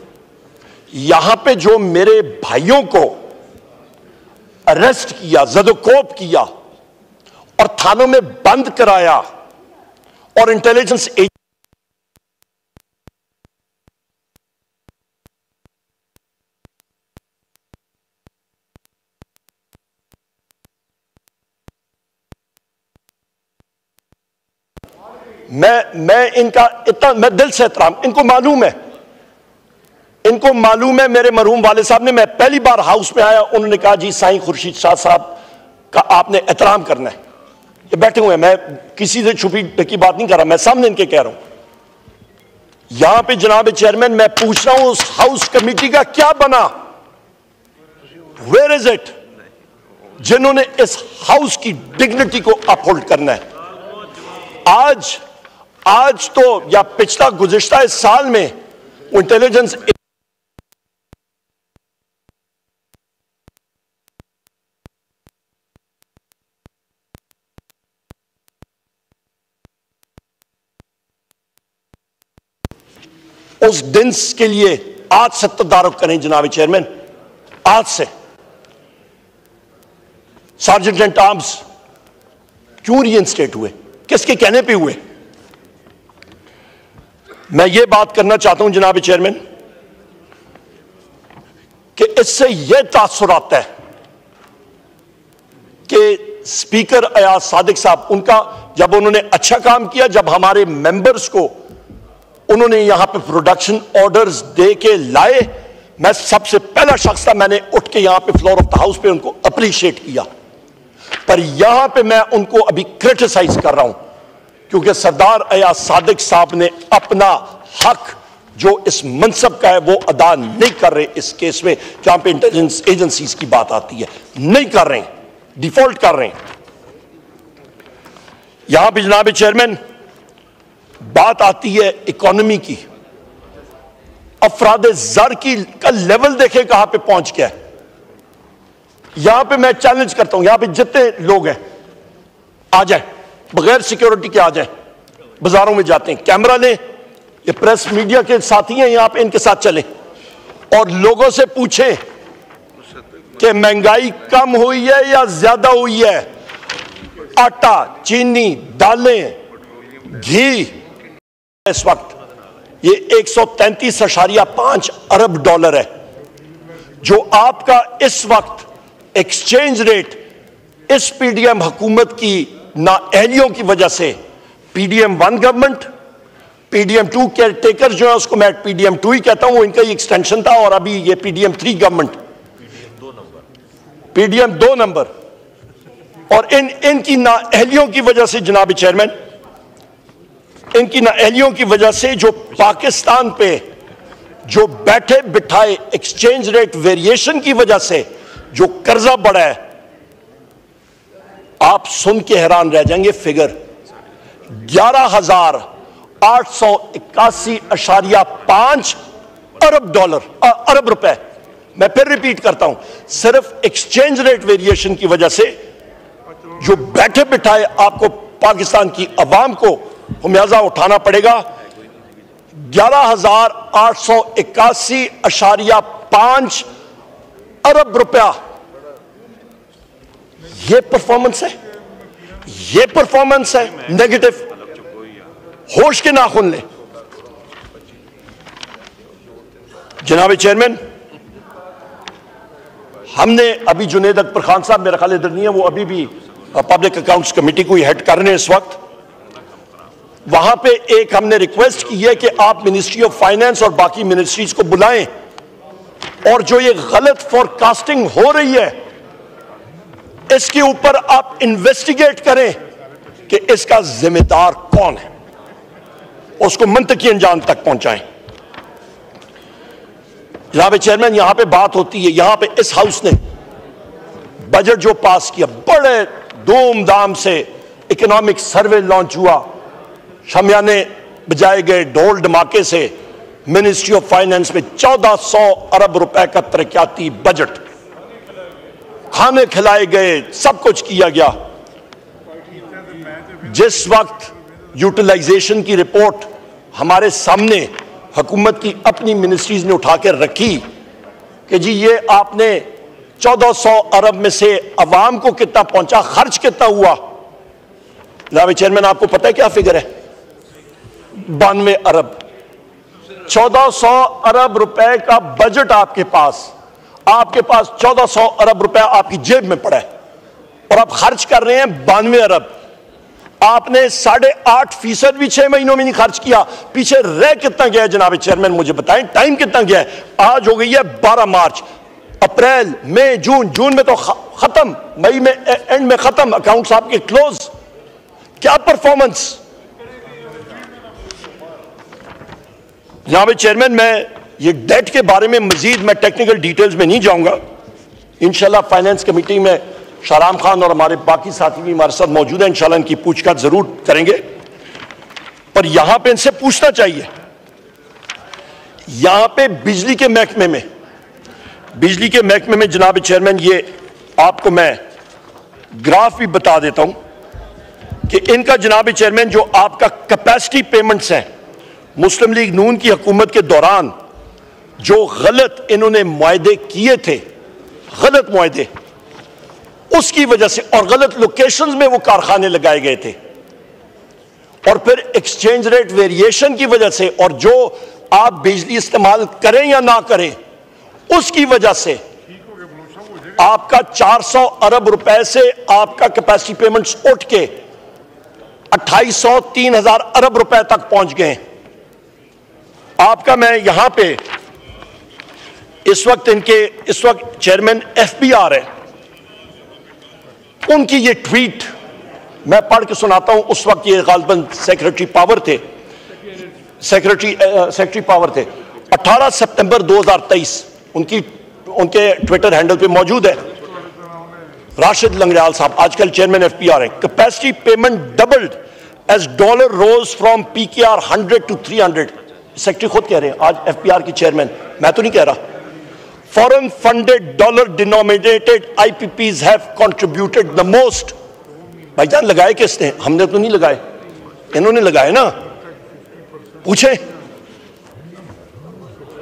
यहां पे जो मेरे भाइयों को अरेस्ट किया, जदोकोप किया और थानों में बंद कराया और इंटेलिजेंस मैं इनका इतना मैं दिल से एहतराम, इनको मालूम है मेरे मरहूम वाले साहब ने, मैं पहली बार हाउस में आया, उन्होंने कहा जी साईं खुर्शीद शाह साहब का आपने एहतराम करना है। ये बैठे हुए हैं, मैं किसी से छुपी की बात नहीं कर रहा, मैं सामने इनके कह रहा हूं। यहां पे जनाब चेयरमैन मैं पूछ रहा हूं, उस हाउस कमेटी का क्या बना? Where is it? जिन्होंने इस हाउस की डिग्निटी को अपहोल्ड करना है। आज तो या पिछला गुज़िश्ता इस साल में इंटेलिजेंस उस दिन के लिए आज से तदारुक करें जनाब चेयरमैन, आज से। सार्जेंट आर्म्स क्यों रीइंस्टेट हुए, किसके कहने पे हुए? मैं ये बात करना चाहता हूं जनाब चेयरमैन कि इससे यह तासुर आता है कि स्पीकर अयाज सादिक साहब, उनका जब उन्होंने अच्छा काम किया, जब हमारे मेंबर्स को उन्होंने यहां पे प्रोडक्शन ऑर्डर्स दे के लाए, मैं सबसे पहला शख्स था, मैंने उठ के यहां पे फ्लोर ऑफ द हाउस पे उनको अप्रिशिएट किया। पर यहां पे मैं उनको अभी क्रिटिसाइज कर रहा हूं क्योंकि सरदार अयाज सादिक साहब ने अपना हक जो इस मनसब का है वो अदा नहीं कर रहे। इस केस में जहां पे इंटेलिजेंस एजेंसीज की बात आती है, नहीं कर रहे, डिफॉल्ट कर रहे हैं। यहां पे जनाब चेयरमैन बात आती है इकोनॉमी की, अफराद ज़र की का लेवल देखे कहां पे पहुंच गया है। यहां पे मैं चैलेंज करता हूं, यहां पे जितने लोग हैं आ जाए, बगैर सिक्योरिटी के आ जाए, बाजारों में जाते हैं, कैमरा लें, ये प्रेस मीडिया के साथी हैं यहां पे, इनके साथ चलें और लोगों से पूछें कि महंगाई कम हुई है या ज्यादा हुई है। आटा, चीनी, दालें, घी इस वक्त ये 133.5 अरब डॉलर है, जो आपका इस वक्त एक्सचेंज रेट इस पीडीएम हुकूमत की नाअहलियों की वजह से, PDM 1 government, PDM 2 care taker जो है उसको मैं पीडीएम 2 ही कहता हूं, वो इनका ही एक्सटेंशन था, और अभी ये पीडीएम 3 गवर्नमेंट, पीडीएम 2 नंबर, और इनकी नाअहलियों की वजह से जनाब चेयरमैन, इनकी नाअहलियों की वजह से जो पाकिस्तान पे जो बैठे बिठाए एक्सचेंज रेट वेरिएशन की वजह से जो कर्जा बढ़ा है, आप सुन के हैरान रह जाएंगे। फिगर 11,881.5 अरब डॉलर, अरब रुपए। मैं फिर रिपीट करता हूं, सिर्फ एक्सचेंज रेट वेरिएशन की वजह से जो बैठे बिठाए आपको पाकिस्तान की अवाम को खुमियाजा उठाना पड़ेगा। 11,000 881.5 अरब रुपया। ये परफॉर्मेंस है, ये परफॉर्मेंस है नेगेटिव। होश के नाखून ले। जनाब चेयरमैन, हमने अभी जुनेद अकबर खान साहब मेरा ख्याल इधर नहीं है, वो अभी भी पब्लिक अकाउंट्स कमेटी को हेड कर रहे हैं इस वक्त। वहां पे एक हमने रिक्वेस्ट की है कि आप मिनिस्ट्री ऑफ फाइनेंस और बाकी मिनिस्ट्रीज को बुलाएं और जो ये गलत फोरकास्टिंग हो रही है इसके ऊपर आप इन्वेस्टिगेट करें कि इसका जिम्मेदार कौन है, उसको मंतकी अंजाम तक पहुंचाएं। जनाब चेयरमैन, यहां पे बात होती है, यहां पे इस हाउस ने बजट जो पास किया, बड़े धूमधाम से इकोनॉमिक सर्वे लॉन्च हुआ, शमियाने बजाए गए, ढोल धमाके से मिनिस्ट्री ऑफ फाइनेंस में 1400 अरब रुपए का तरक्याती बजट, खाने खिलाए गए, सब कुछ किया गया। जिस वक्त यूटिलाइजेशन की रिपोर्ट हमारे सामने हुकूमत की अपनी मिनिस्ट्रीज ने उठा कर रखी कि जी ये आपने 1400 अरब में से अवाम को कितना पहुंचा, खर्च कितना हुआ। जनाब चेयरमैन, आपको पता है क्या फिगर है? 92 अरब। 1400 अरब रुपए का बजट आपके पास 1400 अरब रुपए आपकी जेब में पड़ा है और आप खर्च कर रहे हैं 92 अरब। आपने 8.5% भी 6 महीनों में नहीं खर्च किया। पीछे रह कितना गया है जनाब चेयरमैन, मुझे बताएं, टाइम कितना गया है? आज हो गई है 12 मार्च, अप्रैल, मई, जून में तो खत्म, मई में एंड में खत्म, अकाउंट्स आपके क्लोज। क्या परफॉर्मेंस। जनाब चेयरमैन, मैं ये डेट के बारे में मजीद मैं टेक्निकल डिटेल्स में नहीं जाऊंगा। इंशाल्लाह फाइनेंस कमेटी में शाहराम खान और हमारे बाकी साथी भी हमारे साथ मौजूद हैं, इंशाल्लाह इनकी पूछताछ जरूर करेंगे। पर यहां पे इनसे पूछना चाहिए, यहां पे बिजली के महकमे में जनाब चेयरमैन, ये आपको मैं ग्राफ भी बता देता हूं कि इनका जनाब चेयरमैन जो आपका कैपेसिटी पेमेंट्स हैं, मुस्लिम लीग नून की हुकूमत के दौरान जो गलत इन्होंने मुआहदे किए थे, गलत मुआहदे, उसकी वजह से और गलत लोकेशंस में वो कारखाने लगाए गए थे, और फिर एक्सचेंज रेट वेरिएशन की वजह से और जो आप बिजली इस्तेमाल करें या ना करें उसकी वजह से आपका 400 अरब रुपए से आपका कैपेसिटी पेमेंट्स उठ के 2800 3000 अरब रुपए तक पहुंच गए। आपका मैं यहां पे इस वक्त चेयरमैन एफबीआर है, उनकी ये ट्वीट मैं पढ़ के सुनाता हूं। उस वक्त ये गालिबन सेक्रेटरी पावर थे। 18 सितंबर 2023 उनके ट्विटर हैंडल पे मौजूद है। राशिद लंगड़ियाल साहब आजकल चेयरमैन एफबीआर हैं। Capacity payment doubled as dollar rose from PKR 100 to 300। Secretary खुद कह रहे हैं, आज एफबीआर की चेयरमैन, मैं तो नहीं कह रहा। Foreign funded dollar denominated IPPs have contributed the most. भाईजान लगाए किसने? हमने तो नहीं लगाए, इन्होंने लगाए ना, पूछे।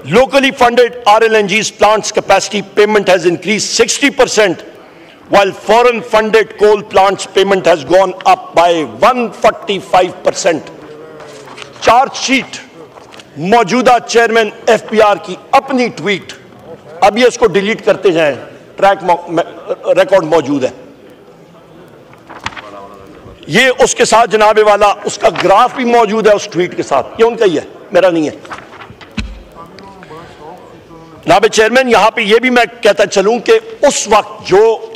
Locally funded RLNG's plants capacity payment has increased 60%, while foreign funded coal plants payment has gone up by 145%. Chargesheet मौजूदा चेयरमैन एफबीआर की अपनी ट्वीट, अभी इसको डिलीट करते जाएं, ट्रैक रिकॉर्ड मौजूद है। ये उसके साथ जनाबे वाला उसका ग्राफ भी मौजूद है उस ट्वीट के साथ, ये उनका ही है, मेरा नहीं है। जनाब चेयरमैन, यहां पे ये भी मैं कहता चलूं कि उस वक्त जो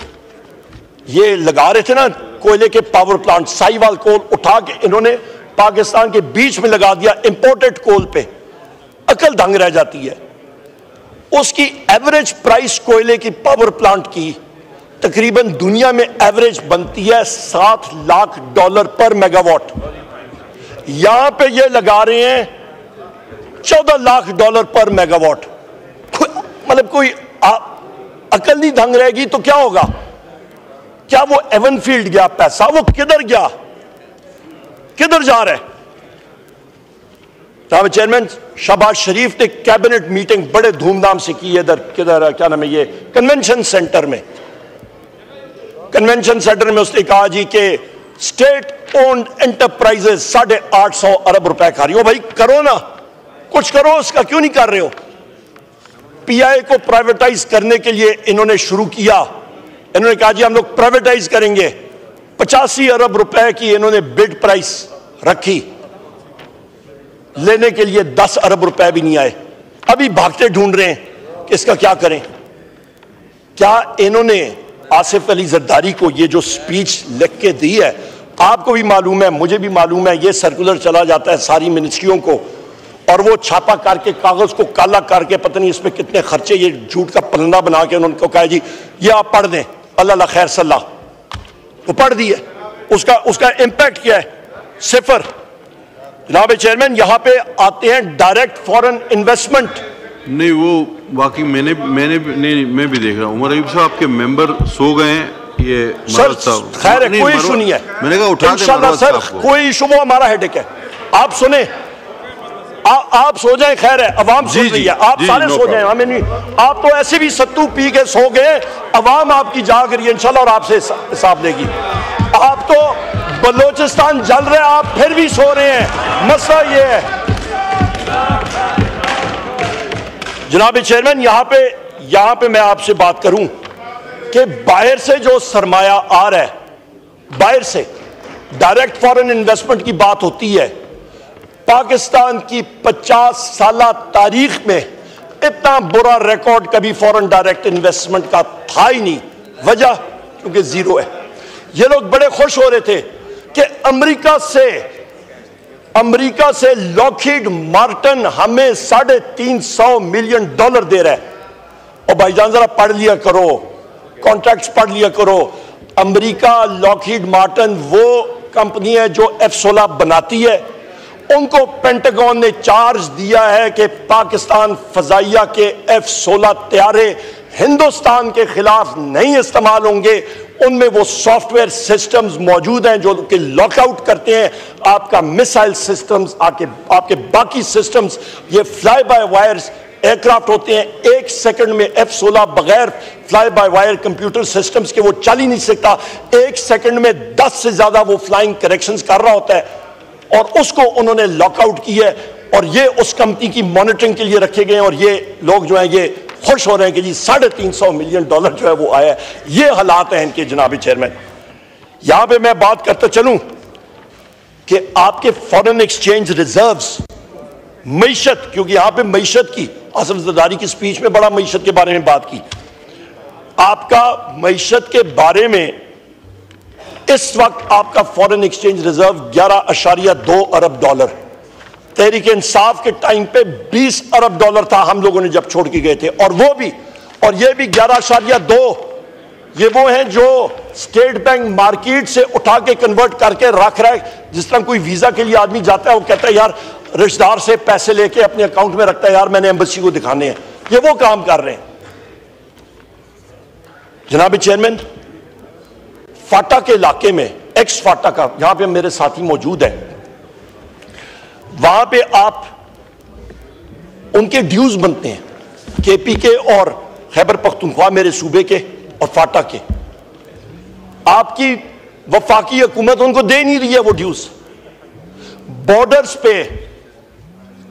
ये लगा रहे थे ना कोयले के पावर प्लांट, साहिवाल कोल उठा के इन्होंने पाकिस्तान के बीच में लगा दिया इंपोर्टेड कोल पे, अकल दंग रह जाती है। उसकी एवरेज प्राइस कोयले की पावर प्लांट की तकरीबन दुनिया में एवरेज बनती है $7 लाख पर मेगावाट। यहां पे ये लगा रहे हैं $14 लाख पर मेगावाट। मतलब कोई अकल नहीं दंग रहेगी तो क्या होगा? क्या वो एवनफील्ड गया पैसा, वो किधर गया, किधर जा रहा है? चेयरमैन, शहबाज शरीफ ने कैबिनेट मीटिंग बड़े धूमधाम से की इधर किधर क्या नाम है ये कन्वेंशन सेंटर में। कन्वेंशन सेंटर में उसने कहा जी कि स्टेट ओन्ड एंटरप्राइजेस 850 अरब रुपए खा रही हो। भाई करो ना, कुछ करो, उसका क्यों नहीं कर रहे हो? पीआई को प्राइवेटाइज करने के लिए इन्होंने शुरू किया, इन्होंने कहा जी हम लोग प्राइवेटाइज करेंगे। 85 अरब रुपए की इन्होंने बिड प्राइस रखी, लेने के लिए 10 अरब रुपए भी नहीं आए। अभी भागते ढूंढ रहे हैं कि इसका क्या करें। क्या इन्होंने आसिफ अली जरदारी को ये जो स्पीच लिख के दी है, आपको भी मालूम है, मुझे भी मालूम है, ये सर्कुलर चला जाता है सारी मिनिस्ट्रियों को और वो छापा करके कागज को काला करके पता नहीं इसमें कितने खर्चे, ये झूठ का पलंदा बना के उन्होंने कहा जी ये आप पढ़ दें, अल्लाह खैर सल्ला, वो पढ़ दी है। उसका इंपैक्ट क्या है? सिफर। जनाब चेयरमैन, यहां पे आते हैं डायरेक्ट फॉरेन इन्वेस्टमेंट। नहीं, वो वाकई मैं भी देख रहा हूँ। उमर अयूब साहब आपके मेंबर सो गए हैं, ये सर खैर है, कोई इशू नहीं है, मैंने कहा उठा इंशाल्लाह सर, कोई इशू, वो हमारा हेडेक है। आप सुने, आप सो जाएं, खैर है, अवाम सुन रही है, आप सारे सो जाएं, हमें नहीं। आप तो ऐसे भी सत्तू पी के सो गए, अवाम आपकी जाग रही है इंशाल्लाह और आपसे हिसाब लेगी। आप तो बलोचिस्तान जल रहे हैं, आप फिर भी सो रहे हैं। मसला ये है जनाब चेयरमैन, यहां पे मैं आपसे बात करूं कि बाहर से जो सरमाया आ रहा है, बाहर से डायरेक्ट फॉरेन इन्वेस्टमेंट की बात होती है। पाकिस्तान की 50 साल तारीख में इतना बुरा रिकॉर्ड कभी फॉरेन डायरेक्ट इन्वेस्टमेंट का था ही नहीं। वजह क्योंकि जीरो है। ये लोग बड़े खुश हो रहे थे कि अमेरिका से लॉकहीड मार्टिन हमें $350 मिलियन दे रहा है। और भाईजान जरा पढ़ लिया करो, कॉन्ट्रैक्ट्स पढ़ लिया करो। अमेरिका लॉकहीड मार्टिन वो कंपनी है जो F-16 बनाती है। उनको पेंटागन ने चार्ज दिया है कि पाकिस्तान फजाइया के F-16 तैयारे हिंदुस्तान के खिलाफ नहीं इस्तेमाल होंगे। उनमें वो सॉफ्टवेयर सिस्टम्स मौजूद हैं जो कि लॉकआउट करते हैं आपका मिसाइल सिस्टम्स, आपके बाकी सिस्टम्स। ये फ्लाई बाय वायर्स एयरक्राफ्ट होते हैं, 1 सेकंड में F-16 बगैर fly by wire computer systems के वो चल ही नहीं सकता। 1 सेकंड में 10 से ज्यादा वो फ्लाइंग करेक्शंस कर रहा होता है और उसको उन्होंने लॉकआउट किया है और ये उस कंपनी की मॉनिटरिंग के लिए रखे गए हैं। और ये लोग जो हैं ये खुश हो रहे हैं कि जी $350 मिलियन जो है वो आया है। ये हालात हैं इनके जनाब चेयरमैन। यहां पे मैं बात करता चलूं कि आपके फॉरेन एक्सचेंज रिजर्व्स, मईशत, क्योंकि यहां पे मईशत की आसिफ जरदारी की स्पीच में बड़ा मईशत के बारे में बात की। आपका मईशत के बारे में इस वक्त आपका फॉरेन एक्सचेंज रिजर्व $11.2 अरब, तहरीक इंसाफ के टाइम पे $20 अरब था हम लोगों ने जब छोड़ के गए थे। और वो भी, और ये भी 11.2, ये वो हैं जो स्टेट बैंक मार्केट से उठा के कन्वर्ट करके रख रहा है। जिस तरह कोई वीजा के लिए आदमी जाता है, वो कहता है यार रिश्तेदार से पैसे लेके अपने अकाउंट में रखता है, यार मैंने एम्बेसी को दिखाने हैं। ये वो काम कर रहे हैं जनाब चेयरमैन। फाटा के इलाके में, एक्स फाटा का, यहां पे मेरे साथी मौजूद हैं, वहां पे आप उनके ड्यूज बनते हैं, केपी के और खैबर पख्तूनख्वा मेरे सूबे के और फाटा के। आपकी वफाकी हुकूमत उनको दे नहीं रही है वो ड्यूज। बॉर्डर्स पे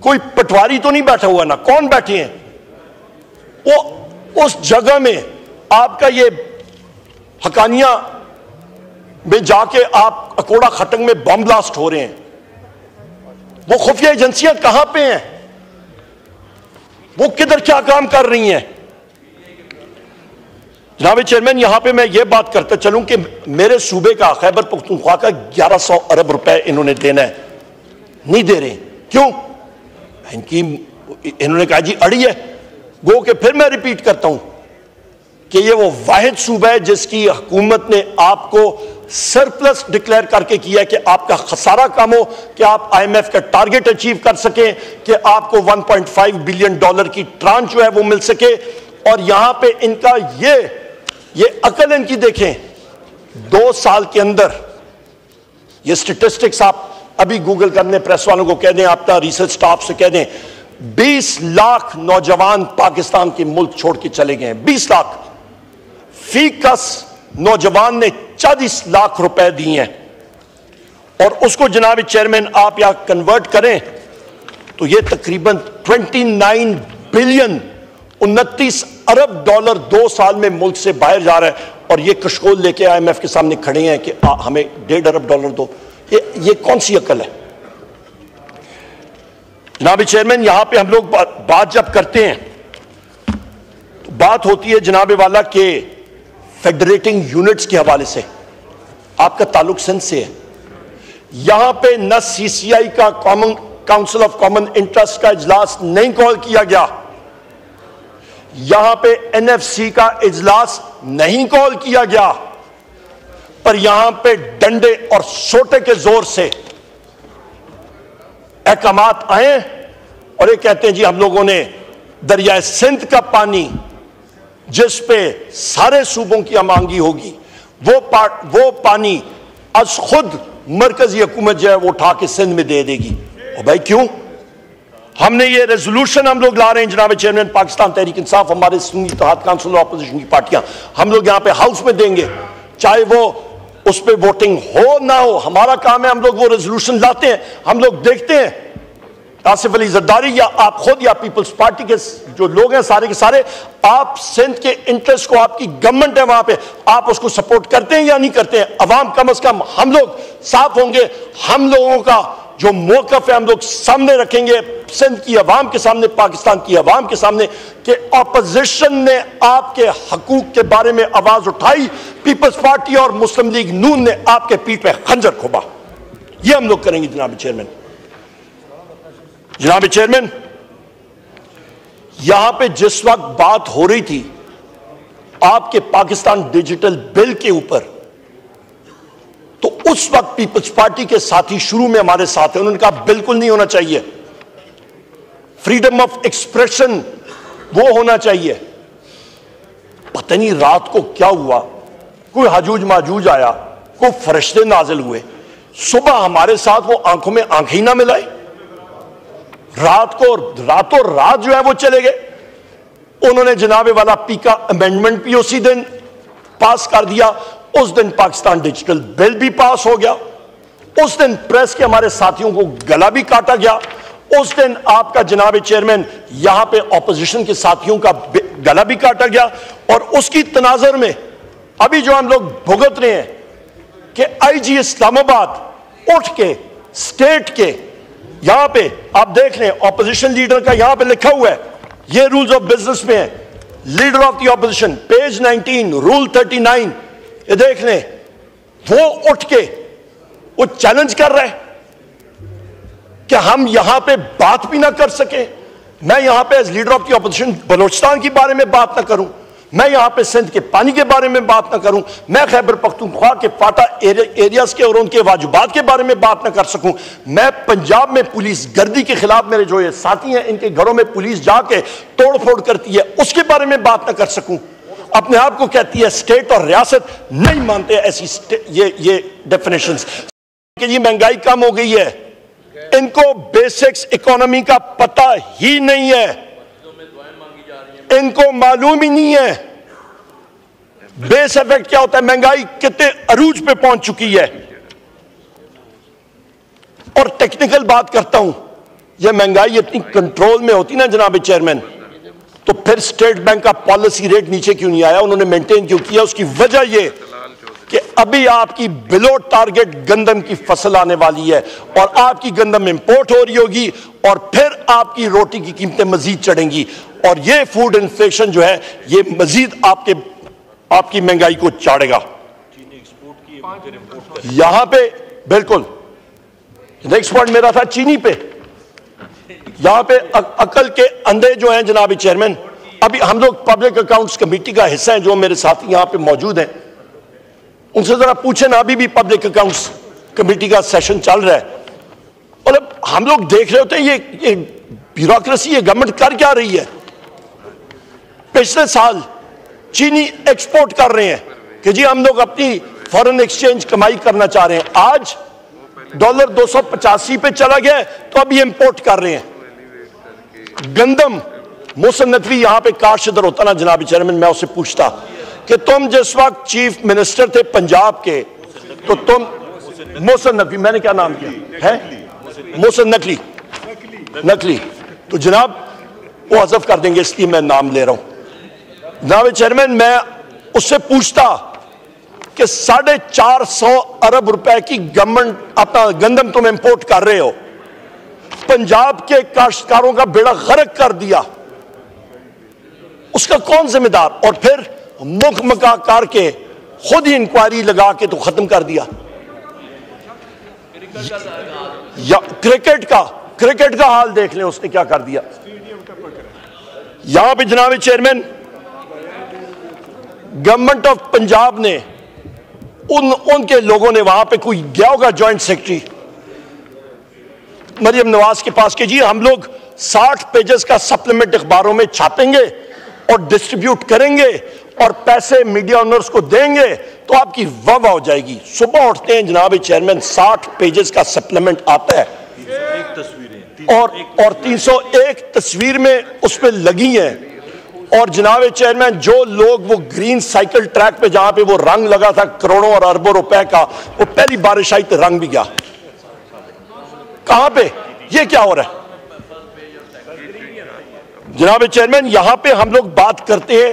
कोई पटवारी तो नहीं बैठा हुआ ना, कौन बैठे हैं वो उस जगह में आपका ये हकानिया में जाके आप अकोड़ा खटंग में बम ब्लास्ट हो रहे हैं। वो खुफिया एजेंसियां कहां पे हैं? वो किधर क्या काम कर रही हैं? जनाब चेयरमैन, यहां पे मैं ये बात करता चलूं कि मेरे सूबे का खैबर पख्तूनख्वा का 1100 अरब रुपए इन्होंने देना है, नहीं दे रहे। क्यों? इन्होंने कहा जी अड़ी है। गो के फिर मैं रिपीट करता हूं कि ये वो वाहिद सूबा है जिसकी हुकूमत ने आपको सरप्लस डिक्लेयर करके किया है कि आपका खसारा कम हो, कि आप IMF का टारगेट अचीव कर सकें, कि आपको $1.5 बिलियन की ट्रांच जो है वो मिल सके। और यहां पे इनका ये अकल इनकी देखें, 2 साल के अंदर ये स्टेटिस्टिक्स आप अभी गूगल करने, प्रेस वालों को कह दें, आपका रिसर्च स्टाफ से कह दें, 20 लाख नौजवान पाकिस्तान के मुल्क छोड़ के चले गए हैं। 20 लाख। फी कस नौजवान ने 40 लाख रुपए दिए हैं, और उसको जनाब चेयरमैन आप यहां कन्वर्ट करें तो ये तकरीबन 29 बिलियन 29 अरब डॉलर 2 साल में मुल्क से बाहर जा रहा है। और ये कशकोल लेके IMF के सामने खड़े हैं कि हमें 1.5 अरब डॉलर दो। ये कौन सी अकल है जनाब चेयरमैन? यहां पे हम लोग बात जब करते हैं तो बात होती है जनाब वाला के फेडरेटिंग यूनिट्स के हवाले से। आपका ताल्लुक सिंध से है। यहां पे न CCI का common council of common interest का इजलास नहीं कॉल किया गया, यहां पे NFC का इजलास नहीं कॉल किया गया, पर यहां पे डंडे और सोटे के जोर से अहकामात आए और ये कहते हैं जी हम लोगों ने दरियाए सिंध का पानी जिस पे सारे सूबों की अमांगी होगी वो पानी आज खुद मरकजी हुकूमत जो है वो उठा के सिंध में दे देगी। और भाई क्यों? हमने ये रेजोल्यूशन हम लोग ला रहे हैं जनाब चेयरमैन, पाकिस्तान तहरीक इंसाफ, हमारे सुन्नी इत्तेहाद काउंसिल ऑपोजिशन की पार्टियां, हम लोग यहां पे हाउस में देंगे, चाहे वो उस पर वोटिंग हो ना हो। हमारा काम है, हम लोग वो रेजोल्यूशन लाते हैं, हम लोग देखते हैं आसिफ अली जरदारी या आप खुद या पीपल्स पार्टी के जो लोग हैं सारे के सारे, आप सिंध के इंटरेस्ट को, आपकी गवर्नमेंट है वहां पे, आप उसको सपोर्ट करते हैं या नहीं करते हैं? अवाम कम से कम हम लोग साफ होंगे, हम लोगों का जो मौकफ है हम लोग सामने रखेंगे सिंध की अवाम के सामने, पाकिस्तान की अवाम के सामने, कि ऑपोजिशन ने आपके हकूक के बारे में आवाज उठाई, पीपल्स पार्टी और मुस्लिम लीग नून ने आपके पीठ पे खंजर खोबा। ये हम लोग करेंगे जनाब चेयरमैन। जनाब चेयरमैन, यहां पे जिस वक्त बात हो रही थी आपके पाकिस्तान डिजिटल बिल के ऊपर, तो उस वक्त पीपल्स पार्टी के साथी शुरू में हमारे साथ हैं, उन्होंने कहा बिल्कुल नहीं होना चाहिए, फ्रीडम ऑफ एक्सप्रेशन वो होना चाहिए। पता नहीं रात को क्या हुआ, कोई हजूज माजूज आया, कोई फरिश्ते नाजिल हुए, सुबह हमारे साथ वो आंखों में आंखें ही ना मिलाई, रातों रात जो है वो चले गए। उन्होंने जनाबे वाला पी का अमेंडमेंट भी उसी दिन पास कर दिया, उस दिन पाकिस्तान डिजिटल बिल भी पास हो गया, उस दिन प्रेस के हमारे साथियों को गला भी काटा गया, उस दिन आपका जनाब चेयरमैन यहां पे ऑपोजिशन के साथियों का गला भी काटा गया। और उसकी तनाजर में अभी जो हम लोग भुगत रहे हैं कि IG इस्लामाबाद उठ के स्टेट के यहां पे आप देख रहे हैं ऑपोजिशन लीडर का यहां पे लिखा हुआ है, ये रूल्स ऑफ बिजनेस में है, leader of the opposition page 19 rule 39, ये देख लें, वो उठ के वो चैलेंज कर रहे हैं कि हम यहां पे बात भी ना कर सके। मैं यहां पे as leader of the opposition Balochistan के बारे में बात ना करूं, मैं यहां पे सिंध के पानी के बारे में बात ना करूं, मैं खैबर पख्तूनख्वा के फाटा एरियाज के और उनके वाजिबात के बारे में बात ना कर सकूं, मैं पंजाब में पुलिस गर्दी के खिलाफ मेरे जो ये साथी हैं इनके घरों में पुलिस जाके तोड़ फोड़ करती है उसके बारे में बात ना कर सकूं। अपने आप को कहती है स्टेट और रियासत, नहीं मानते ऐसी ये डेफिनेशंस कि जी महंगाई कम हो गई है, इनको बेसिक्स इकोनॉमी का पता ही नहीं है, इनको मालूम ही नहीं है बेस इफेक्ट क्या होता है, महंगाई कितने अरूज पे पहुंच चुकी है। और टेक्निकल बात करता हूं, यह महंगाई इतनी कंट्रोल में होती ना जनाब चेयरमैन, तो फिर स्टेट बैंक का पॉलिसी रेट नीचे क्यों नहीं आया, उन्होंने मेंटेन क्यों किया? उसकी वजह यह कि अभी आपकी बिलो टारगेट गंदम की फसल आने वाली है और आपकी गंदम इंपोर्ट हो रही होगी और फिर आपकी रोटी की कीमतें मजीद चढ़ेंगी और ये फूड इन्फ्लेशन जो है ये मजीद आपकी महंगाई को चाड़ेगा। यहां पे बिल्कुल नेक्स्ट पॉइंट मेरा था चीनी पे, यहां पे अकल के अंधे जो हैं जनाब चेयरमैन, अभी हम लोग पब्लिक अकाउंट्स कमेटी का हिस्सा हैं, जो मेरे साथी यहां पे मौजूद हैं, उनसे जरा पूछे ना, अभी भी पब्लिक अकाउंट्स कमेटी का सेशन चल रहा है और अब हम लोग देख रहे होते हैं ये ब्यूरोक्रेसी, ये गवर्नमेंट कर क्या रही है। पिछले साल चीनी एक्सपोर्ट कर रहे हैं कि जी हम लोग अपनी फॉरेन एक्सचेंज कमाई करना चाह रहे हैं, आज डॉलर 285 पे चला गया तो अभी इंपोर्ट कर रहे हैं। गंदम मोहसिन नकवी यहां पे काश इधर होता ना जनाब चेयरमैन, मैं उससे पूछता कि तुम जिस वक्त चीफ मिनिस्टर थे पंजाब के, तो तुम मोहसिन नकवी, मैंने क्या नाम किया है, मोहसिन नकली, तो जनाब वो हज़फ कर देंगे इसलिए मैं नाम ले रहा हूं। जनाब चेयरमैन, मैं उससे पूछता कि 450 अरब रुपए की गवर्नमेंट अपना गंदम तुम इंपोर्ट कर रहे हो, पंजाब के काश्तकारों का बेड़ा गर्क कर दिया, उसका कौन जिम्मेदार? और फिर मुख मका करके खुद ही इंक्वायरी लगा के तो खत्म कर दिया। या क्रिकेट का हाल देख लें उसने क्या कर दिया। यहां पे जनाब चेयरमैन, गवर्नमेंट ऑफ पंजाब ने उनके लोगों ने वहां पे कोई गया होगा जॉइंट सेक्रेटरी मरियम नवाज के पास कि जी हम लोग 60 पेजेस का सप्लीमेंट अखबारों में छापेंगे और डिस्ट्रीब्यूट करेंगे और पैसे मीडिया ओनर्स को देंगे तो आपकी वाह हो जाएगी। सुबह उठते हैं जनाब चेयरमैन, 60 पेजेस का सप्लीमेंट आता है और 301 तस्वीर में उस पर लगी हैं। और जनाब चेयरमैन, जो लोग वो ग्रीन साइकिल ट्रैक पे जहां पे वो रंग लगा था करोड़ों और अरबों रुपए का, वो पहली बारिश आई तो रंग भी गया। कहां पे ये क्या हो रहा है जनाब चेयरमैन? यहां पे हम लोग बात करते हैं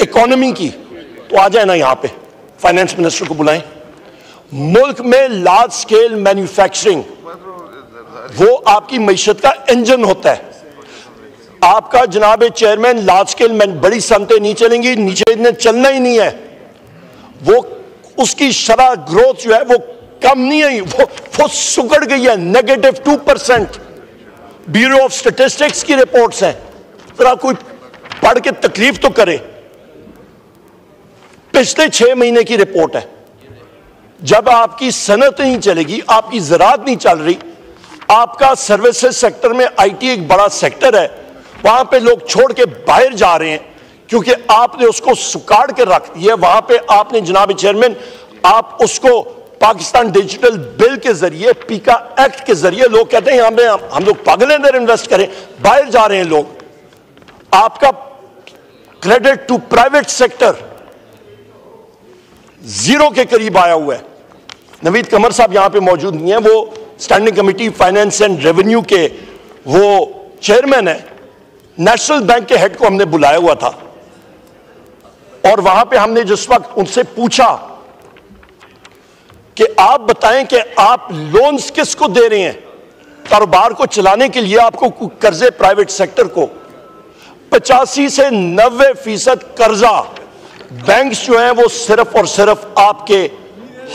इकोनॉमी की, तो आ जाए ना यहां पे फाइनेंस मिनिस्टर को बुलाएं। मुल्क में लार्ज स्केल मैन्युफैक्चरिंग वो आपकी मईशत का इंजन होता है। आपका जनाब चेयरमैन लार्ज स्केल बड़ी सनतें नहीं चलेंगी, नीचे इन्हें चलना ही नहीं है। वो उसकी शरह ग्रोथ जो है वो कम नहीं है, वो सुगड़ गई है, -2%। ब्यूरो ऑफ स्टैटिस्टिक्स की रिपोर्ट्स हैं, जरा कोई पढ़ के तकलीफ तो करे। पिछले 6 महीने की रिपोर्ट है। जब आपकी सनत नहीं चलेगी, आपकी ज़राअत नहीं चल रही, आपका सर्विसेज सेक्टर में आईटी एक बड़ा सेक्टर है, वहां पे लोग छोड़ के बाहर जा रहे हैं क्योंकि आपने उसको सुकाड़ के रख दिया। वहां पे आपने जनाब चेयरमैन, आप उसको पाकिस्तान डिजिटल बिल के जरिए, पीका एक्ट के जरिए, लोग कहते हैं हम लोग पागल अंदर इन्वेस्ट करें, बाहर जा रहे हैं लोग। आपका क्रेडिट टू प्राइवेट सेक्टर 0 के करीब आया हुआ है। नवीद कमर साहब यहां पे मौजूद नहीं है, वो standing committee finance and revenue के वो चेयरमैन है। नेशनल बैंक के हेड को हमने बुलाया हुआ था और वहां पे हमने जिस वक्त उनसे पूछा कि आप बताएं कि आप लोन्स किसको दे रहे हैं कारोबार को चलाने के लिए, आपको कर्जे प्राइवेट सेक्टर को, 85 से 90% कर्जा बैंक्स जो हैं वो सिर्फ और सिर्फ आपके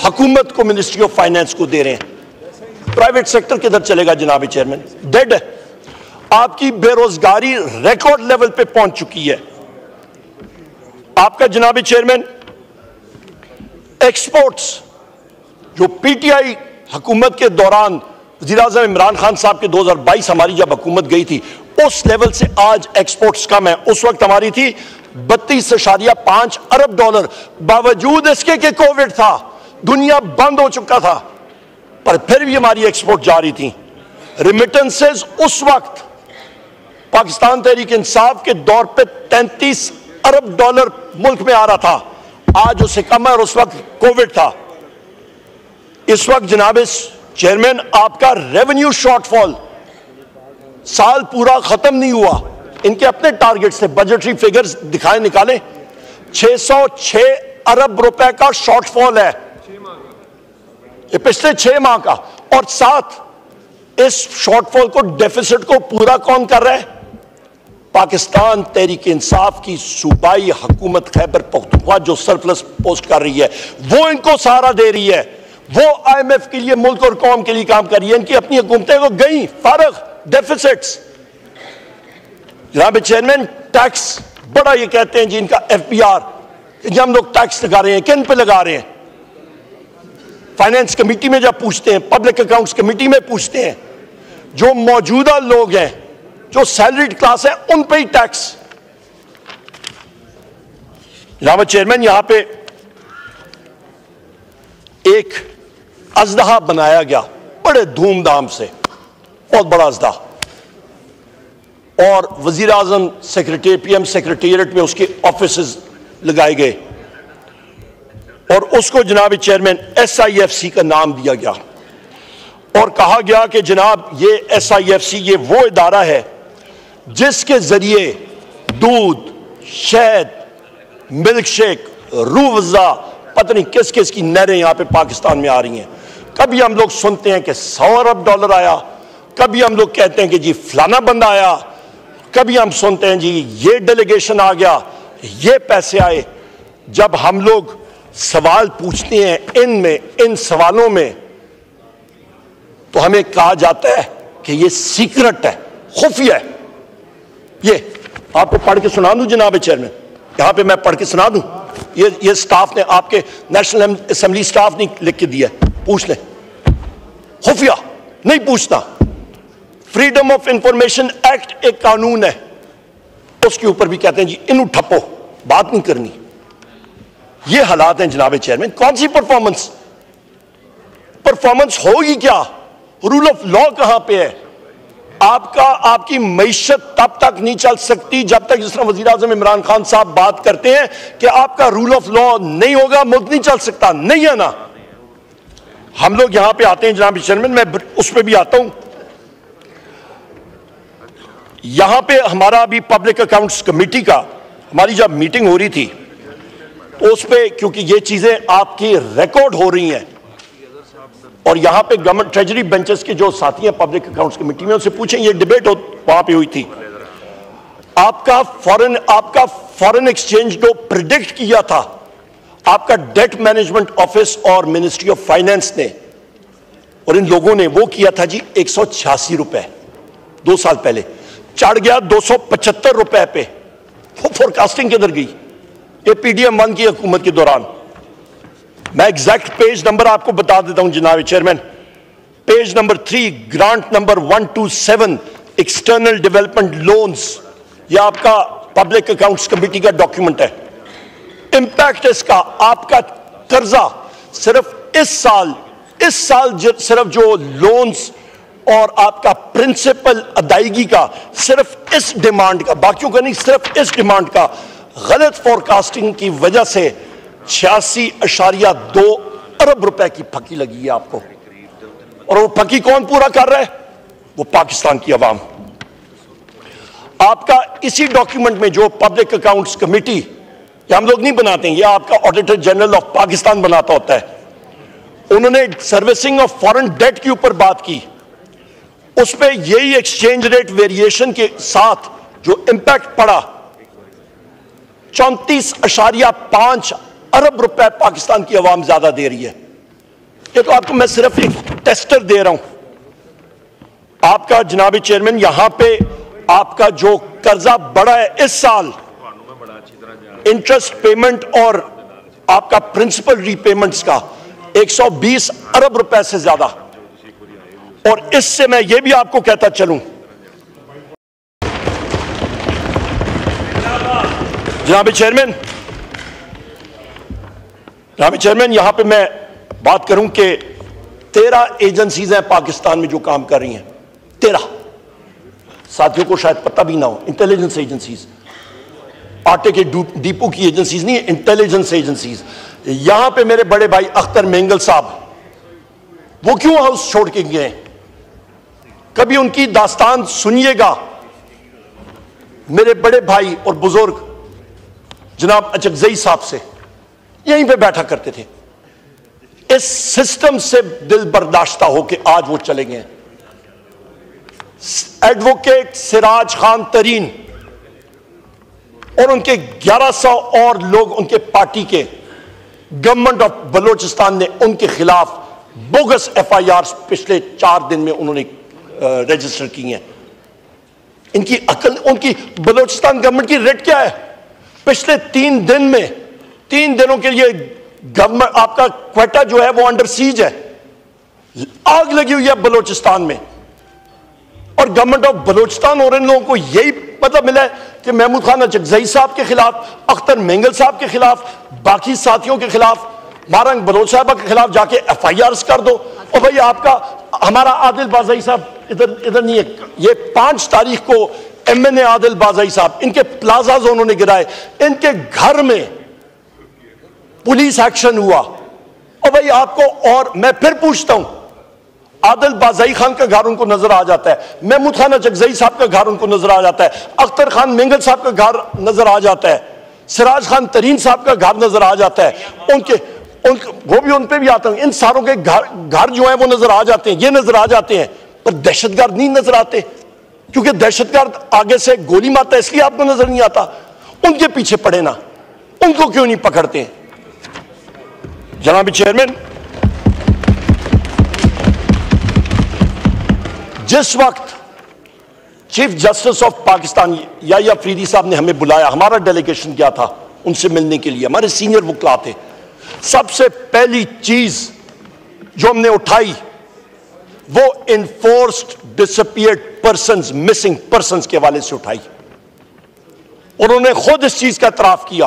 हुकूमत को, मिनिस्ट्री ऑफ फाइनेंस को दे रहे हैं। प्राइवेट सेक्टर किधर चलेगा जनाब चेयरमैन? डेड है। आपकी बेरोजगारी रिकॉर्ड लेवल पे पहुंच चुकी है। आपका जनाब चेयरमैन एक्सपोर्ट्स जो पीटीआई हुकूमत के दौरान वज़ीर-ए-आज़म इमरान खान साहब के 2022 हमारी जब हुकूमत गई थी, उस लेवल से आज एक्सपोर्ट्स कम है। उस वक्त हमारी थी 32.5 अरब डॉलर, बावजूद इसके कि कोविड था, दुनिया बंद हो चुका था, पर फिर भी हमारी एक्सपोर्ट जारी थी। रिमिटेंसेस उस वक्त पाकिस्तान तहरीक इंसाफ के दौर पे 33 अरब डॉलर मुल्क में आ रहा था, आज उससे कम है और उस वक्त कोविड था। इस वक्त जनाब चेयरमैन, आपका रेवेन्यू शॉर्टफॉल साल पूरा खत्म नहीं हुआ। इनके अपने टारगेट्स थे, बजटरी फिगर्स दिखाए निकालें, 606 अरब रुपए का शॉर्टफॉल है ये पिछले 6 माह का। और साथ इस शॉर्टफॉल को, डेफिसिट को पूरा कौन कर रहा है? पाकिस्तान तहरीक इंसाफ की सूबाई हुकूमत खैबर पख्तूनख्वा जो सरप्लस पोस्ट कर रही है, वो इनको सहारा दे रही है, वो आईएमएफ के लिए, मुल्क और कौम के लिए काम कर रही है। इनकी अपनी हुकूमतें को गई फारग डेफिसिट्स। जनाब चेयरमैन, टैक्स बड़ा ये कहते हैं जी इनका एफबीआर, कि हम लोग टैक्स लगा रहे हैं, किन पे लगा रहे हैं? फाइनेंस कमेटी में जब पूछते हैं, पब्लिक अकाउंट्स कमेटी में पूछते हैं, जो मौजूदा लोग हैं, जो सैलरीड क्लास है, उन पे ही टैक्स। जनाब चेयरमैन, यहां पे एक अजदहा बनाया गया बड़े धूमधाम से, बहुत बड़ा अजदहा। और वजीर आजम सेक्रेटरी पीएम सेक्रेटेरिएट में उसके ऑफिस लगाए गए और उसको जनाब चेयरमैन SIFC का नाम दिया गया और कहा गया कि जनाब ये SIFC ये वो इदारा है जिसके जरिए दूध, शहद, मिल्क शेक, रूह अफ़ज़ा, पता नहीं किस किस की नहरें यहां पे पाकिस्तान में आ रही हैं। कभी हम लोग सुनते हैं कि $100 अरब आया, कभी हम लोग कहते हैं कि जी फलाना बंदा आया, कभी हम सुनते हैं जी ये डेलीगेशन आ गया, ये पैसे आए। जब हम लोग सवाल पूछते हैं इन सवालों में तो हमें कहा जाता है कि ये सीक्रेट है, खुफिया है। ये आपको पढ़ के सुना दूं जनाब चेयरमैन, यहां पे मैं पढ़ के सुना दूं। ये स्टाफ ने, आपके नेशनल असेंबली स्टाफ ने लिख के दिया, पूछ ले। खुफिया नहीं पूछना। फ्रीडम ऑफ इंफॉर्मेशन एक्ट एक कानून है, उसके ऊपर भी कहते हैं जी इन ठप्पो, बात नहीं करनी। ये हालात हैं जनाब चेयरमैन। कौन सी परफॉर्मेंस होगी क्या? रूल ऑफ लॉ कहां पे है? आपकी मईशत तब तक नहीं चल सकती जब तक, जिस तरह वजीर आजम इमरान खान साहब बात करते हैं कि आपका रूल ऑफ लॉ नहीं होगा, मुल्क नहीं चल सकता। नहीं है ना। हम लोग यहां पे आते हैं जनाब चेयरमैन, मैं उस पर भी आता हूं। यहां पे हमारा अभी पब्लिक अकाउंट्स कमेटी का हमारी जब मीटिंग हो रही थी तो उस पर, क्योंकि ये चीजें आपकी रिकॉर्ड हो रही हैं और यहां पे गवर्नमेंट ट्रेजरी बेंचेस के जो साथी हैं पब्लिक अकाउंट्स कमेटी में, उनसे पूछें, ये डिबेट वहां पे हुई थी। आपका फॉरेन एक्सचेंज जो प्रिडिक्ट किया था आपका डेट मैनेजमेंट ऑफिस और मिनिस्ट्री ऑफ फाइनेंस ने, और इन लोगों ने वो किया था जी 186 रुपए 2 साल पहले, चढ़ गया 275 रुपए पे। वो फोरकास्टिंग किधर गई? ये PDM 1 की हुकूमत के दौरान। मैं एग्जैक्ट पेज नंबर आपको बता देता हूं जनाब chairman. Page number 3, grant number 127, external development loans. ये आपका पब्लिक अकाउंट्स कमेटी का डॉक्यूमेंट है। इंपैक्ट इसका, आपका कर्जा सिर्फ इस साल सिर्फ जो लोन्स और आपका प्रिंसिपल अदायगी का, सिर्फ इस डिमांड का, बाकियों का नहीं, सिर्फ इस डिमांड का गलत फोरकास्टिंग की वजह से 86.2 अरब रुपए की फकी लगी है आपको। और वो फकी कौन पूरा कर रहा है? वो पाकिस्तान की अवाम। आपका इसी डॉक्यूमेंट में जो पब्लिक अकाउंट्स कमेटी, ये हम लोग नहीं बनाते हैं, ये आपका ऑडिटर जनरल ऑफ पाकिस्तान बनाता होता है, उन्होंने सर्विसिंग ऑफ फॉरेन डेट के ऊपर बात की। उस पर यही एक्सचेंज रेट वेरिएशन के साथ जो इंपैक्ट पड़ा, 34.5 अरब रुपए पाकिस्तान की आवाम ज्यादा दे रही है। ये तो आपको मैं सिर्फ एक टेस्टर दे रहा हूं। आपका जनाब चेयरमैन यहां पे आपका जो कर्जा बढ़ा है इस साल, इंटरेस्ट पेमेंट और आपका प्रिंसिपल रीपेमेंट्स का 120 अरब रुपए से ज्यादा। और इससे मैं ये भी आपको कहता चलूं जनाब चेयरमैन, यहां पे मैं बात करूं कि 13 एजेंसीज हैं पाकिस्तान में जो काम कर रही हैं। 13 साथियों को शायद पता भी ना हो, इंटेलिजेंस एजेंसीज, आटे के डिपो की एजेंसीज नहीं है, इंटेलिजेंस एजेंसीज। यहां पे मेरे बड़े भाई अख्तर मेंगल साहब, वो क्यों हाउस छोड़ के गए? कभी उनकी दास्तान सुनिएगा। मेरे बड़े भाई और बुजुर्ग जनाब अचकजई साहब से यहीं पे बैठा करते थे। इस सिस्टम से दिल बर्दाश्ता होकर आज वो चले गए। एडवोकेट सिराज खान तरीन और उनके 1100 और लोग उनके पार्टी के, गवर्नमेंट ऑफ बलोचिस्तान ने उनके खिलाफ बोगस FIR पिछले 4 दिन में उन्होंने रजिस्टर की हैं। इनकी अकल, उनकी बलोचिस्तान गवर्नमेंट की रेट क्या है? पिछले 3 दिन में, 3 दिनों के लिए गवर्नमेंट, आपका क्वेटा जो है वो अंडर सीज है, आग लगी हुई है बलोचिस्तान में। और गवर्नमेंट ऑफ बलोचिस्तान और इन लोगों को यही मतलब मिला है कि महमूद खान अचकजई साहब के खिलाफ, अख्तर मेंगल साहब के खिलाफ, बाकी साथियों के खिलाफ, मारंग बलोच साहब के खिलाफ जाके FIRs कर दो। और भाई आपका, हमारा आदिल बाज़ई साहब इधर नहीं है, ये 5 तारीख को MNA आदिल बाज़ाई साहब, इनके प्लाजाज उन्होंने गिराए, इनके घर में पुलिस एक्शन हुआ। और भाई आपको, और मैं फिर पूछता हूं, आदिल बाज़ाई खान का घर उनको नजर आ जाता है, महमूद खान अचकजई साहब का घर उनको नजर आ जाता है, अख्तर खान मिंगल साहब का घर नजर आ जाता है, सिराज खान तरीन साहब का घर नजर आ जाता है, वो भी उन पे भी आता है। इन सारों के घर जो है वो नजर आ जाते हैं, ये नजर आ जाते हैं, पर दहशतगर्द नहीं नजर आते, क्योंकि दहशतगर्द आगे से गोली मारता है, इसलिए आपको नजर नहीं आता। उनके पीछे पड़े ना, उनको क्यों नहीं पकड़ते? जनाब चेयरमैन, जिस वक्त chief justice of Pakistan Yahya Afridi साहब ने हमें बुलाया, हमारा डेलीगेशन गया था उनसे मिलने के लिए, हमारे सीनियर वकील थे, सबसे पहली चीज जो हमने उठाई वो enforced disappeared persons, missing persons के हवाले से उठाई। उन्होंने खुद इस चीज का इतराफ किया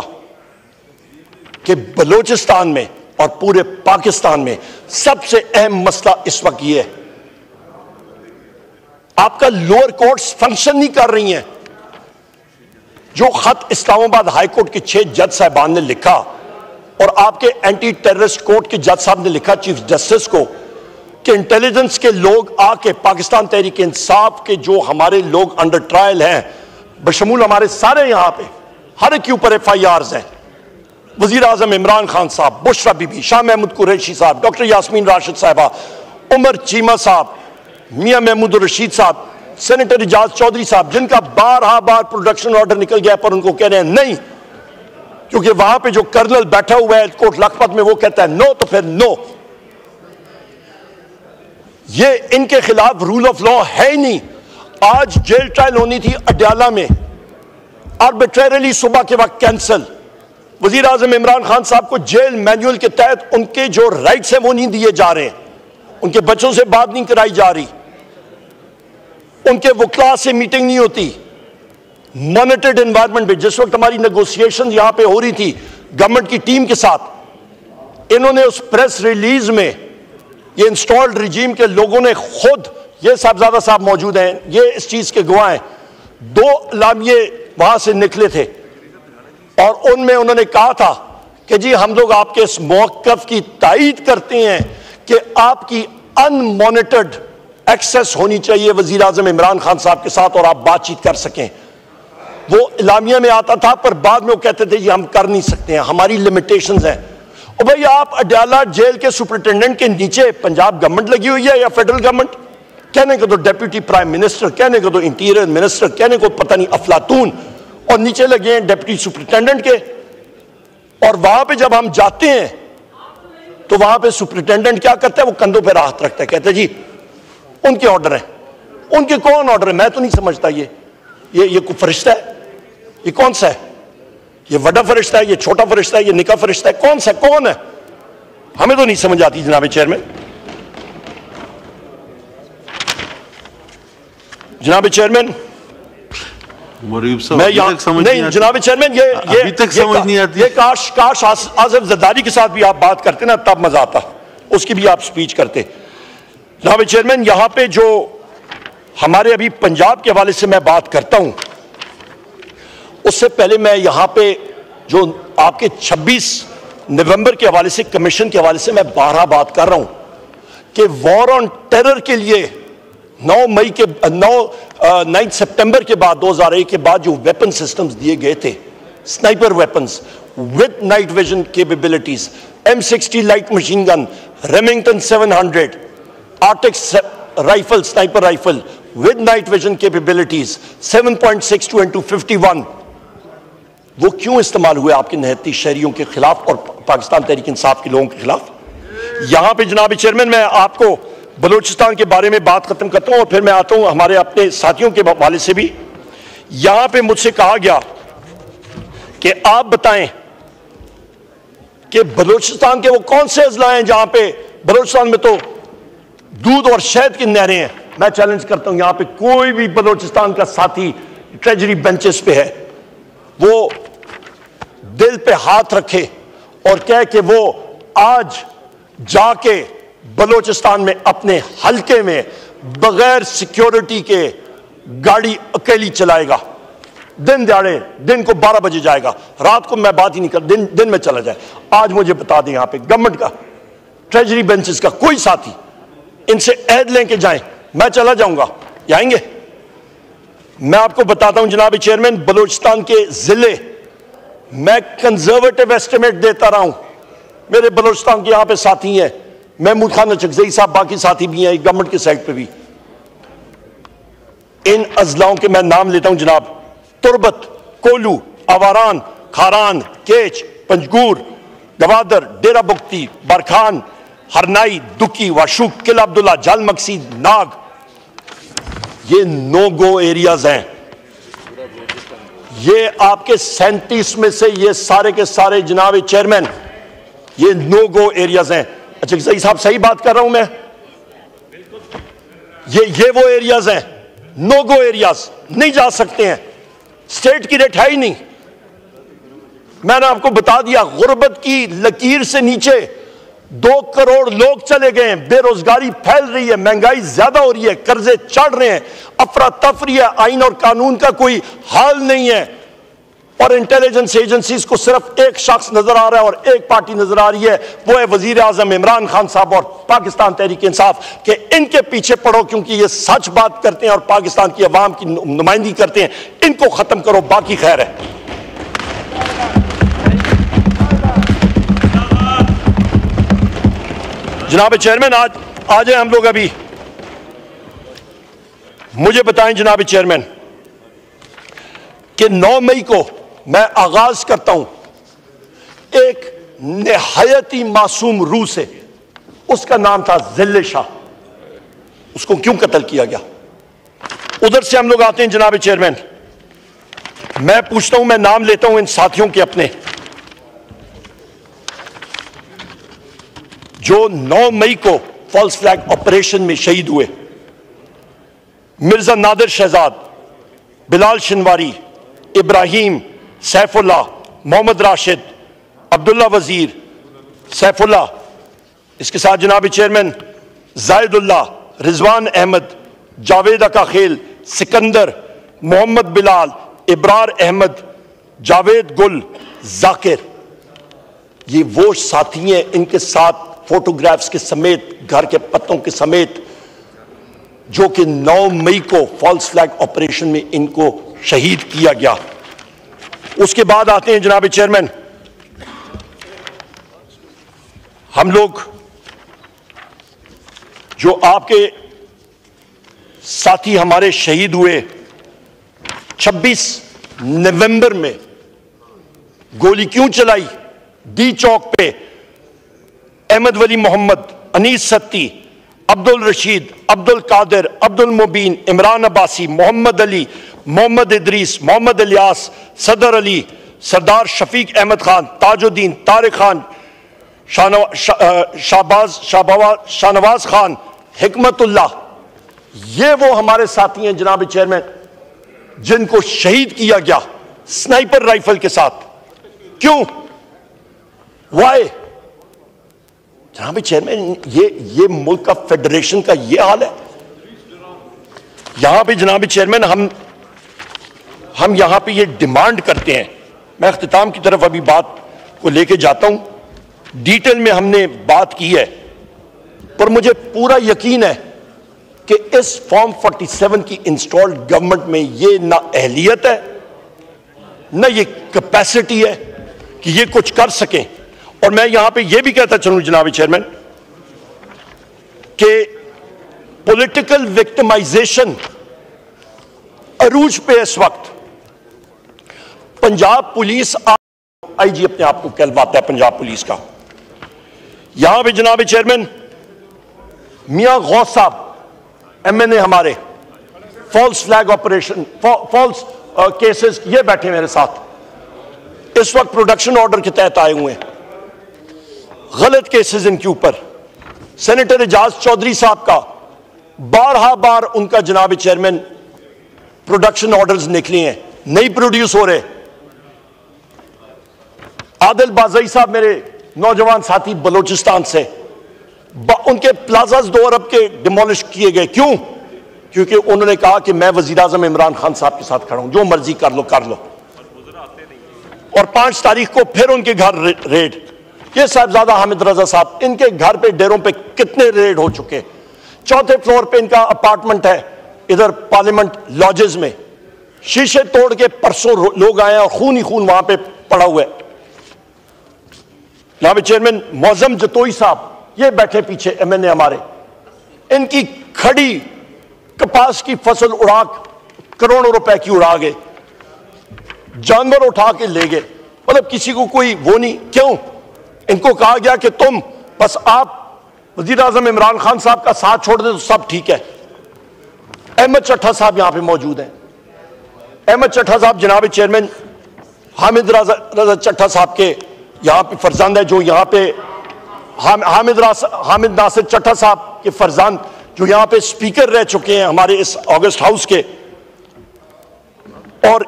कि बलूचिस्तान में और पूरे पाकिस्तान में सबसे अहम मसला इस वक्त यह है, आपका लोअर कोर्ट्स फंक्शन नहीं कर रही हैं। जो खत इस्लामाबाद हाई कोर्ट के 6 जज साहबान ने लिखा और आपके एंटी टेररिस्ट कोर्ट के जज साहब ने लिखा चीफ जस्टिस को कि इंटेलिजेंस के लोग आके पाकिस्तान तहरीक इंसाफ के जो हमारे लोग अंडर ट्रायल हैं, बशमूल हमारे सारे यहां पे हर एक के ऊपर FIRs हैं, वजीर आजम इमरान खान साहब, बुशरा बीबी, शाह महमूद कुरैशी साहब, डॉक्टर यास्मीन राशिद साहबा, उमर चीमा साहब, मियां महमूद रशीद साहब, सेनेटर इजाज चौधरी साहब, जिनका बार प्रोडक्शन ऑर्डर निकल गया पर उनको कह रहे हैं नहीं, क्योंकि वहां पे जो कर्नल बैठा हुआ है कोर्ट लखपत में वो कहता है नो, तो फिर नो। ये इनके खिलाफ रूल ऑफ लॉ है ही नहीं। आज जेल ट्रायल होनी थी अडयाला में, आर्बिट्रेरली सुबह के वक्त कैंसिल। वजीर आजम इमरान खान साहब को जेल मैनुअल के तहत उनके जो राइट्स हैं वो नहीं दिए जा रहे हैं, उनके बच्चों से बात नहीं कराई जा रही, उनके वकला से मीटिंग नहीं होती, मॉनिटर्ड एनवायरनमेंट में। जिस वक्त हमारी नेगोशिएशन यहां पे हो रही थी गवर्नमेंट की टीम के साथ, इन्होंने उस प्रेस रिलीज में, ये इंस्टॉल्ड रिजीम के लोगों ने खुद, ये साहबजादा साहब मौजूद हैं, ये इस चीज के गवाह हैं, 2 लामिये वहां से निकले थे और उनमें उन्होंने कहा था कि जी हम लोग आपके इस मौक़िफ़ की तायीद करते हैं कि आपकी अनमॉनिटर्ड एक्सेस होनी चाहिए वजीर आजम इमरान खान साहब के साथ और आप बातचीत कर सकें। वो इलामिया में आता था पर बाद में वो कहते थे जी हम कर नहीं सकते हैं, हमारी लिमिटेशंस हैं। और भाई आप अडयाला जेल के सुपरिटेंडेंट के नीचे पंजाब गवर्नमेंट लगी हुई है या फेडरल गवर्नमेंट, कहने को तो डेप्यूटी प्राइम मिनिस्टर, कहने को तो इंटीरियर मिनिस्टर, कहने को पता नहीं अफलातून, और नीचे लगे हैं डेप्यूटी सुपरिटेंडेंट के। और वहां पे जब हम जाते हैं तो वहां पे सुपरिटेंडेंट क्या करता है, वो कंधों पे हाथ रखता है, कहता है जी उनके ऑर्डर है। उनके कौन ऑर्डर है? मैं तो नहीं समझता ये कोई फरिश्ता है, ये कौन सा है? ये बड़ा फरिश्ता है, ये छोटा फरिश्ता है, ये निका फरिश्ता है, कौन सा कौन है? हमें तो नहीं समझ आती जनाब चेयरमैन। जनाब चेयरमैन मैं नहीं जनाब चेयरमैन, ये अभी तक समझ नहीं आती। ये काश आसिफ जरदारी के साथ भी आप बात करते ना, तब मजा आता, उसकी भी आप स्पीच करते। जनाब चेयरमैन, यहां पे जो हमारे अभी पंजाब के हवाले से मैं बात करता हूं, उससे पहले मैं यहां पे जो आपके 26 नवंबर के हवाले से, कमीशन के हवाले से मैं 12 बात कर रहा हूं कि वॉर ऑन टेरर के लिए 9 सितंबर के बाद 2001 के बाद जो वेपन सिस्टम्स दिए गए थे, sniper weapons with night vision capabilities, M60 light machine gun, Remington 700, Arctics rifle, sniper rifle with night vision capabilities 7.62 into 51, वो क्यों इस्तेमाल हुए आपके निहत्ती शहरियों के खिलाफ और पाकिस्तान तहरीक इंसाफ के लोगों के खिलाफ? यहां पे जनाब चेयरमैन मैं आपको बलूचिस्तान के बारे में बात खत्म करता हूं और फिर मैं आता हूं हमारे अपने साथियों के हवाले से भी। यहां पे मुझसे कहा गया कि आप बताएं कि बलूचिस्तान के वो कौन से अजला हैं जहां पे, बलूचिस्तान में तो दूध और शहद की नहरें हैं। मैं चैलेंज करता हूं यहां पे कोई भी बलूचिस्तान का साथी ट्रेजरी बेंचेस पे है, वो दिल पे हाथ रखे और कहे कि वो आज जाके बलूचिस्तान में अपने हल्के में बगैर सिक्योरिटी के गाड़ी अकेली चलाएगा, दिन दिहाड़े, दिन को 12 बजे जाएगा, रात को मैं बात ही नहीं कर, दिन में चला जाए। आज मुझे बता दें, यहां पे गवर्नमेंट का, ट्रेजरी बेंचेस का कोई साथी इनसे अहद लेके जाएं, मैं चला जाऊंगा, आएंगे? मैं आपको बताता हूं जनाब चेयरमैन, बलूचिस्तान के जिले मैं कंजर्वेटिव एस्टिमेट देता रहा हूं, मेरे बलूचिस्तान के यहां पे साथी हैं, महमूद खान चकजई साहब, बाकी साथी भी हैं गवर्नमेंट के साइड पे भी। इन अजलाओं के मैं नाम लेता हूं जनाब, तुरबत, कोलू, आवारान, खारान, केच, पंजगूर, गवादर, डेरा बुख्ती, बरखान, हरनाई, दुकी, वाशुक, किला अब्दुल्ला, जाल मकसी, नाग, ये नो गो एरियाज हैं। ये आपके 37 में से ये सारे के सारे जनाब चेयरमैन ये नो गो एरियाज हैं। अच्छा सही साहब, सही बात कर रहा हूं मैं? ये वो एरियाज हैं, नो गो एरियाज, नहीं जा सकते हैं, स्टेट की रेट है ही नहीं। मैंने आपको बता दिया, गुर्बत की लकीर से नीचे 2 करोड़ लोग चले गए हैं, बेरोजगारी फैल रही है, महंगाई ज्यादा हो रही है, कर्जे चढ़ रहे हैं, अफरा तफरी है, आइन और कानून का कोई हाल नहीं है, और इंटेलिजेंस एजेंसीज को सिर्फ एक शख्स नजर आ रहा है और एक पार्टी नजर आ रही है, वो है वजीर आजम इमरान खान साहब और पाकिस्तान तहरीक इंसाफ, के इनके पीछे पड़ो क्योंकि ये सच बात करते हैं और पाकिस्तान की अवाम की नुमाइंदगी करते हैं, इनको खत्म करो, बाकी खैर है। जनाब चेयरमैन, आज हम लोग अभी, मुझे बताएं जनाब चेयरमैन कि 9 मई को मैं आगाज करता हूं एक निहायत ही मासूम रूह से, उसका नाम था जिल्ले शाह, उसको क्यों कत्ल किया गया? उधर से हम लोग आते हैं जनाब चेयरमैन, मैं पूछता हूं, मैं नाम लेता हूं इन साथियों के अपने, जो 9 मई को फॉल्स फ्लैग ऑपरेशन में शहीद हुए। मिर्जा नादिर शहजाद, बिलाल शिनवारी, इब्राहिम, सैफुल्लाह, मोहम्मद राशिद, अब्दुल्ला वजीर, सैफुल्लाह, इसके साथ जनाब चेयरमैन जायदुल्लाह, रिजवान अहमद, जावेद अकाखेल, सिकंदर, मोहम्मद बिलाल, इब्रार अहमद, जावेद गुल, जाकिर, ये वो साथी हैं, इनके साथ फोटोग्राफ्स के समेत, घर के पत्तों के समेत, जो कि 9 मई को फॉल्स फ्लैग ऑपरेशन में इनको शहीद किया गया। उसके बाद आते हैं जनाब चेयरमैन, हम लोग जो आपके साथी हमारे शहीद हुए 26 नवंबर में, गोली क्यों चलाई? डी चौक पे अहमद वली मोहम्मद, अनीस सत्ती, अब्दुल रशीद, अब्दुल कादिर, अब्दुल मुबीन, इमरान अब्बासी, मोहम्मद अली, मोहम्मद इदरीस, मोहम्मद इलियास, सदर अली, सरदार शफीक अहमद खान, ताजुद्दीन, तारिक खान, शाहनवाज खान, हिकमतुल्लाह, ये वो हमारे साथी हैं जनाब चेयरमैन जिनको शहीद किया गया स्नाइपर राइफल के साथ। क्यों? वाई? जनाब चेयरमैन, ये मुल्क का फेडरेशन का ये हाल है। यहां पे जनाब चेयरमैन हम यहां पे ये डिमांड करते हैं, मैं इख्तिताम की तरफ अभी बात को लेके जाता हूं, डिटेल में हमने बात की है, पर मुझे पूरा यकीन है कि इस फॉर्म 47 की इंस्टॉल्ड गवर्नमेंट में ये ना अहलियत है, ना ये कैपेसिटी है कि ये कुछ कर सकें। और मैं यहां पे ये भी कहता चलूं जनाब चेयरमैन कि पॉलिटिकल विक्टिमाइजेशन अरूज पे इस वक्त पंजाब पुलिस, आईजी अपने आप को कहलवाता है पंजाब पुलिस का, यहां पे जनाब चेयरमैन मियां गौस साहब एमएनए हमारे, false flag operation, false cases, ये बैठे मेरे साथ, इस वक्त प्रोडक्शन ऑर्डर के तहत आए हुए हैं, गलत केसेस इनके ऊपर। सेनेटर एजाज चौधरी साहब का बार उनका जनाब चेयरमैन प्रोडक्शन ऑर्डर्स निकले हैं, नहीं प्रोड्यूस हो रहे। आदिल बाजई साहब मेरे नौजवान साथी बलोचिस्तान से, उनके प्लाजास 2 अरब के डिमोलिश किए गए। क्यों? क्योंकि उन्होंने कहा कि मैं वजीर आजम इमरान खान साहब के साथ खड़ा हूं, जो मर्जी कर लो कर लो। और 5 तारीख को फिर उनके घर रेड। ये साहिबजादा हामिद रजा साहब, इनके घर पे डेरों पे कितने रेड हो चुके। 4थे फ्लोर पे इनका अपार्टमेंट है इधर पार्लियामेंट लॉजेस में, शीशे तोड़ के परसों लोग आए और खून ही खून वहां पे पड़ा हुआ है। जनाब चेयरमैन मौजम जतोई साहब ये बैठे पीछे MNA हमारे, इनकी खड़ी कपास की फसल उड़ा, करोड़ों रुपए की उड़ा गए, जानवर उठा के ले गए, मतलब किसी को कोई वो नहीं। क्यों? इनको कहा गया कि तुम बस आप वजीर आजम इमरान खान साहब का साथ छोड़ दे तो सब ठीक है। अहमद चट्ठा साहब यहां पे मौजूद हैं। अहमद चट्ठा साहब जनाब चेयरमैन हामिद रजा चट्ठा साहब के यहां पे फर्जंद है, जो यहां पे हामिद नासिर चट्ठा साहब के फर्जंद जो यहां पे स्पीकर रह चुके हैं हमारे इस ऑगस्ट हाउस के। और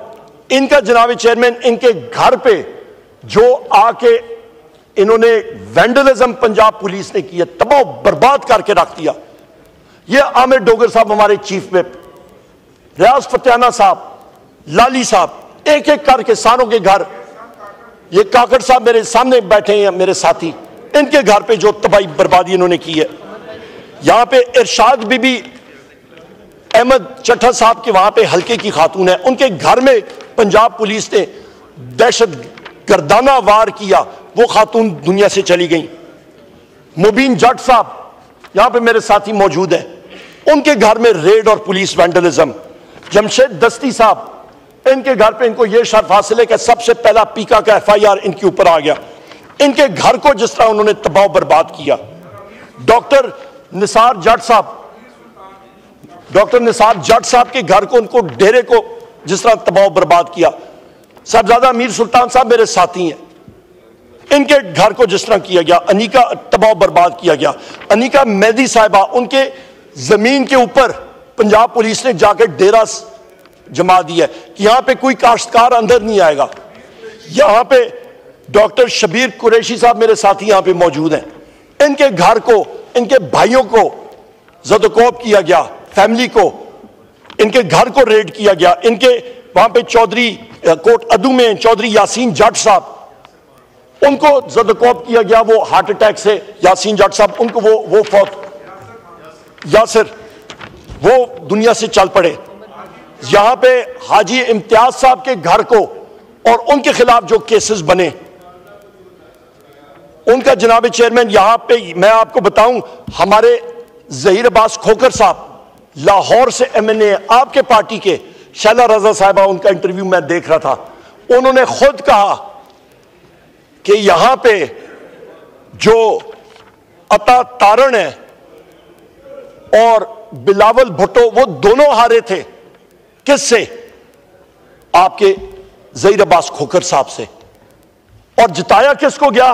इनका जनाब चेयरमैन इनके घर पे जो आके इन्होंने वैंडलिज्म पंजाब पुलिस ने किया, तबाह बर्बाद करके रख दिया। ये आमिर डोगर साहब हमारे चीफ विप, रियाज फतेहाना साहब, लाली साहब, एक एक करके सारों के घर, ये काकड़ साहब मेरे सामने बैठे हैं मेरे साथी, इनके घर पे जो तबाही बर्बादी इन्होंने की है। यहां पे इरशाद बीबी अहमद चट्ठा साहब के वहां पे हल्के की खातून है, उनके घर में पंजाब पुलिस ने दहशत गर्दाना वार किया, वो खातून दुनिया से चली गई। मुबीन जट साहब यहां पे मेरे साथी मौजूद है, उनके घर में रेड और पुलिस वैंडलिज्म। जमशेद दस्ती साहब, इनके घर पे इनको यह शर्फ हासिल है कि सबसे पहला पीका का FIR इनके ऊपर आ गया। इनके घर को जिस तरह उन्होंने तबाह बर्बाद किया। डॉक्टर निसार जट साहब के घर को, उनको डेरे को जिस तरह तबाह बर्बाद किया। साहबजादा अमीर सुल्तान साहब मेरे साथी हैं, इनके घर को जिस तरह किया गया, अनीका तबाह बर्बाद किया गया। अनीका मेहदी साहिबा, उनके जमीन के ऊपर पंजाब पुलिस ने जाकर डेरा जमा दिया कि यहां पे कोई काश्तकार अंदर नहीं आएगा। यहां पे डॉक्टर शबीर कुरैशी साहब मेरे साथी यहां पे मौजूद हैं, इनके घर को, इनके भाइयों को ज़दकोब किया गया, फैमिली को, इनके घर को रेड किया गया। इनके वहां पे चौधरी कोट अदू में चौधरी यासीन जट साहब, उनको ज़दकोब किया गया, वो हार्ट अटैक से, यासीन जट साहब उनको वो फौत, यासिर वो दुनिया से चल पड़े। यहां पे हाजी इम्तियाज साहब के घर को और उनके खिलाफ जो केसेस बने, उनका जनाब चेयरमैन यहां पे मैं आपको बताऊं, हमारे जहीर अब्बास खोकर साहब लाहौर से MNA आपके पार्टी के, शैला रजा साहिबा, उनका इंटरव्यू मैं देख रहा था, उन्होंने खुद कहा कि यहां पे जो अता तारण है और बिलावल भुट्टो, वो दोनों हारे थे। किससे? आपके जहीर अब्बास खोकर साहब से। और जिताया किसको गया?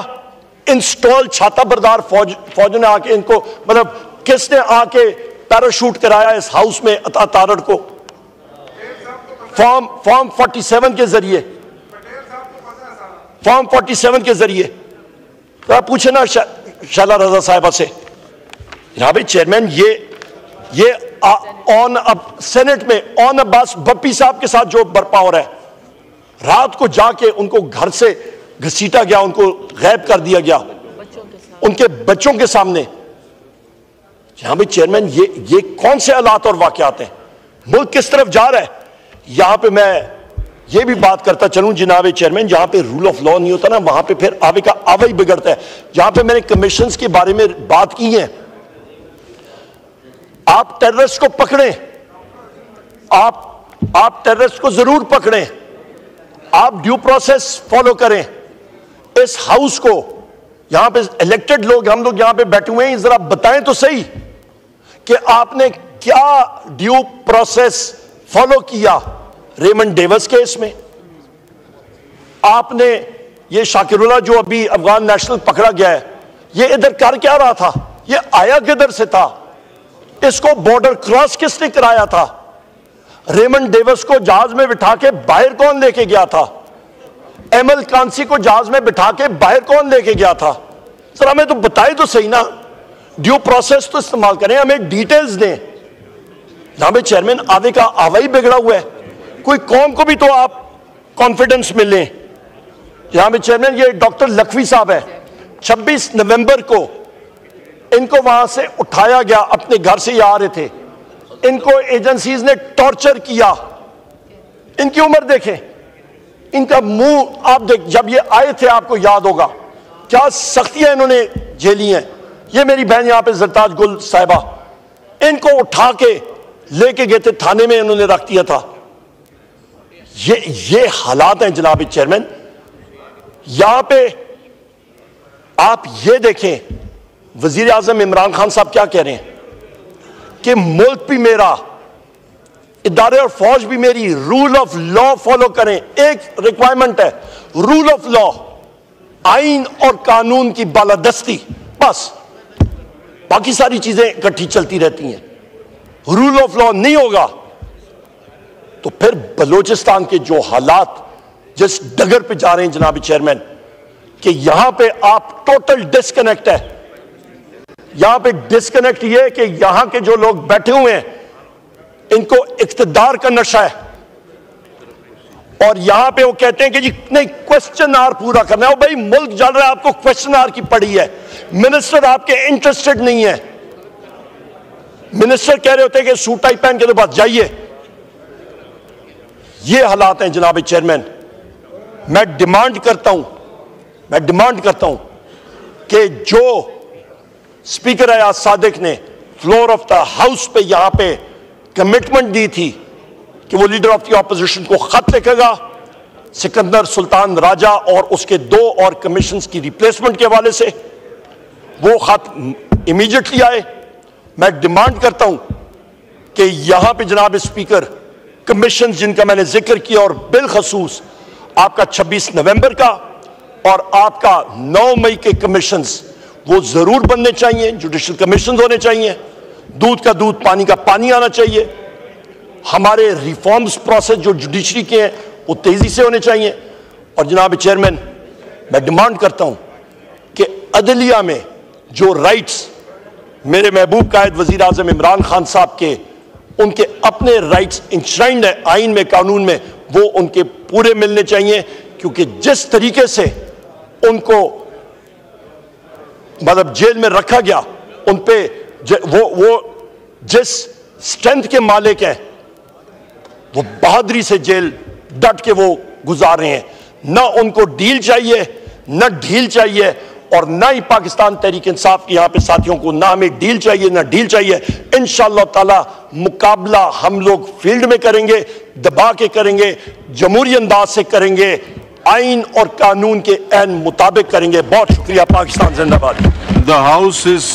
इंस्टॉल छाता बरदार फौज ने आके इनको, मतलब किसने आके पैराशूट कराया इस हाउस में अता तारण को? फॉर्म 47 के जरिए, फॉर्म 47 के जरिए। तो पूछे ना शैला रजा साहिबा से। जनाब चेयरमैन ये ऑन अब सेनेट में ऑन अब्बास बप्पी साहब के साथ जो बर्पा हो रहा है, रात को जाके उनको घर से घसीटा गया, उनको गायब कर दिया गया उनके बच्चों के सामने। जनाब चेयरमैन ये कौन से हालात और वाकयात हैं? मुल्क किस तरफ जा रहा है? यहां पे मैं ये भी बात करता चलूं जनाब चेयरमैन, जहां पे रूल ऑफ लॉ नहीं होता ना, वहां पे फिर आवे का आवा ही बिगड़ता है। जहां पे मैंने कमीशंस के बारे में बात की है, आप टेररिस्ट को पकड़ें, आप टेररिस्ट को जरूर पकड़ें, आप ड्यू प्रोसेस फॉलो करें। इस हाउस को, यहां पे इलेक्टेड लोग, हम लोग यहां पे बैठे हुए हैं, जरा बताएं तो सही कि आपने क्या ड्यू प्रोसेस फॉलो किया रेमंड डेविस केस में। आपने ये शाकिरुल्लाह जो अभी अफगान नेशनल पकड़ा गया है, ये इधर कर क्या रहा था? ये आया किधर से था? इसको बॉर्डर क्रॉस किसने कराया था? रेमंड डेविस को जहाज में बिठा के बाहर कौन लेके गया था? एमएल कांसी को जहाज में बिठा के बाहर कौन लेके गया था? सर हमें तो बताए तो सही ना, ड्यू प्रोसेस तो इस्तेमाल करें, हमें डिटेल्स दें। जनाब चेयरमैन, आवे का आवा ही बिगड़ा हुआ है। कोई कौम को भी तो आप कॉन्फिडेंस में लें। जनाब चेयरमैन, ये डॉक्टर लखवी साहब है, 26 नवंबर को इनको वहां से उठाया गया, अपने घर से ये आ रहे थे, इनको एजेंसीज ने टॉर्चर किया। इनकी उम्र देखें, इनका मुंह आप देख, जब ये आए थे आपको याद होगा क्या सख्तियां इन्होंने झेली हैं। ये मेरी बहन यहां पे जरताज गुल साहिबा, इनको उठा के लेके गए थे थाने में, इन्होंने रख दिया था। ये हालात हैं जनाब चेयरमैन। यहां पे आप ये देखें, वजीर आजम इमरान खान साहब क्या कह रहे हैं कि मुल्क भी मेरा, इदारे और फौज भी मेरी, रूल ऑफ लॉ फॉलो करें। एक रिक्वायरमेंट है, रूल ऑफ लॉ, आइन और कानून की बालादस्ती, बस बाकी सारी चीजें इकट्ठी चलती रहती हैं। रूल ऑफ लॉ नहीं होगा तो फिर बलूचिस्तान के जो हालात जिस डगर पे जा रहे हैं जनाब चेयरमैन, कि यहां पे आप टोटल डिस्कनेक्ट है। यहां पे डिस्कनेक्ट ये कि यहां के जो लोग बैठे हुए हैं इनको इख्तिदार का नशा है, और यहां पे वो कहते हैं कि जी नहीं, क्वेश्चन आर पूरा करना है। भाई मुल्क जल रहा है, आपको क्वेश्चन आर की पड़ी है। मिनिस्टर आपके इंटरेस्टेड नहीं है। मिनिस्टर कह रहे होते हैं कि सूट टाई पहन के तो बस जाइए। ये हालात हैं जनाब चेयरमैन। मैं डिमांड करता हूं कि जो स्पीकर अयाज सादिक ने फ्लोर ऑफ द हाउस पे यहां पे कमिटमेंट दी थी कि वो लीडर ऑफ द ऑपोजिशन को खत लिखेगा सिकंदर सुल्तान राजा और उसके 2 और कमीशंस की रिप्लेसमेंट के हवाले से, वो खत इमीडिएटली आए। मैं डिमांड करता हूं कि यहां पे जनाब स्पीकर कमीशन जिनका मैंने जिक्र किया, और बिलखसूस आपका 26 नवंबर का और आपका 9 मई के कमीशंस, वो जरूर बनने चाहिए। जुडिशल कमीशन होने चाहिए, दूध का दूध पानी का पानी आना चाहिए। हमारे रिफॉर्म्स प्रोसेस जो जुडिशरी के हैं वो तेजी से होने चाहिए। और जनाब चेयरमैन, मैं डिमांड करता हूं कि अदलिया में जो राइट्स मेरे महबूब कायद वजीर आजम इमरान खान साहब के, उनके अपने राइट्स इंश्राइंड है आइन में, कानून में, वो उनके पूरे मिलने चाहिए। क्योंकि जिस तरीके से उनको मतलब जेल में रखा गया, उन पे वो जिस स्ट्रेंथ के मालिक हैं, वो बहादुरी से जेल डट के वो गुजार रहे हैं। ना उनको डील चाहिए, ना ढील चाहिए, और ना ही पाकिस्तान तहरीक इंसाफ के यहां पे साथियों को ना हमें डील चाहिए ना ढील चाहिए। इंशाअल्लाह ताला मुकाबला हम लोग फील्ड में करेंगे, दबा के करेंगे, जमहूरी अंदाज से करेंगे, आइन और कानून के ऐन मुताबिक करेंगे। बहुत शुक्रिया। पाकिस्तान जिंदाबाद। The house is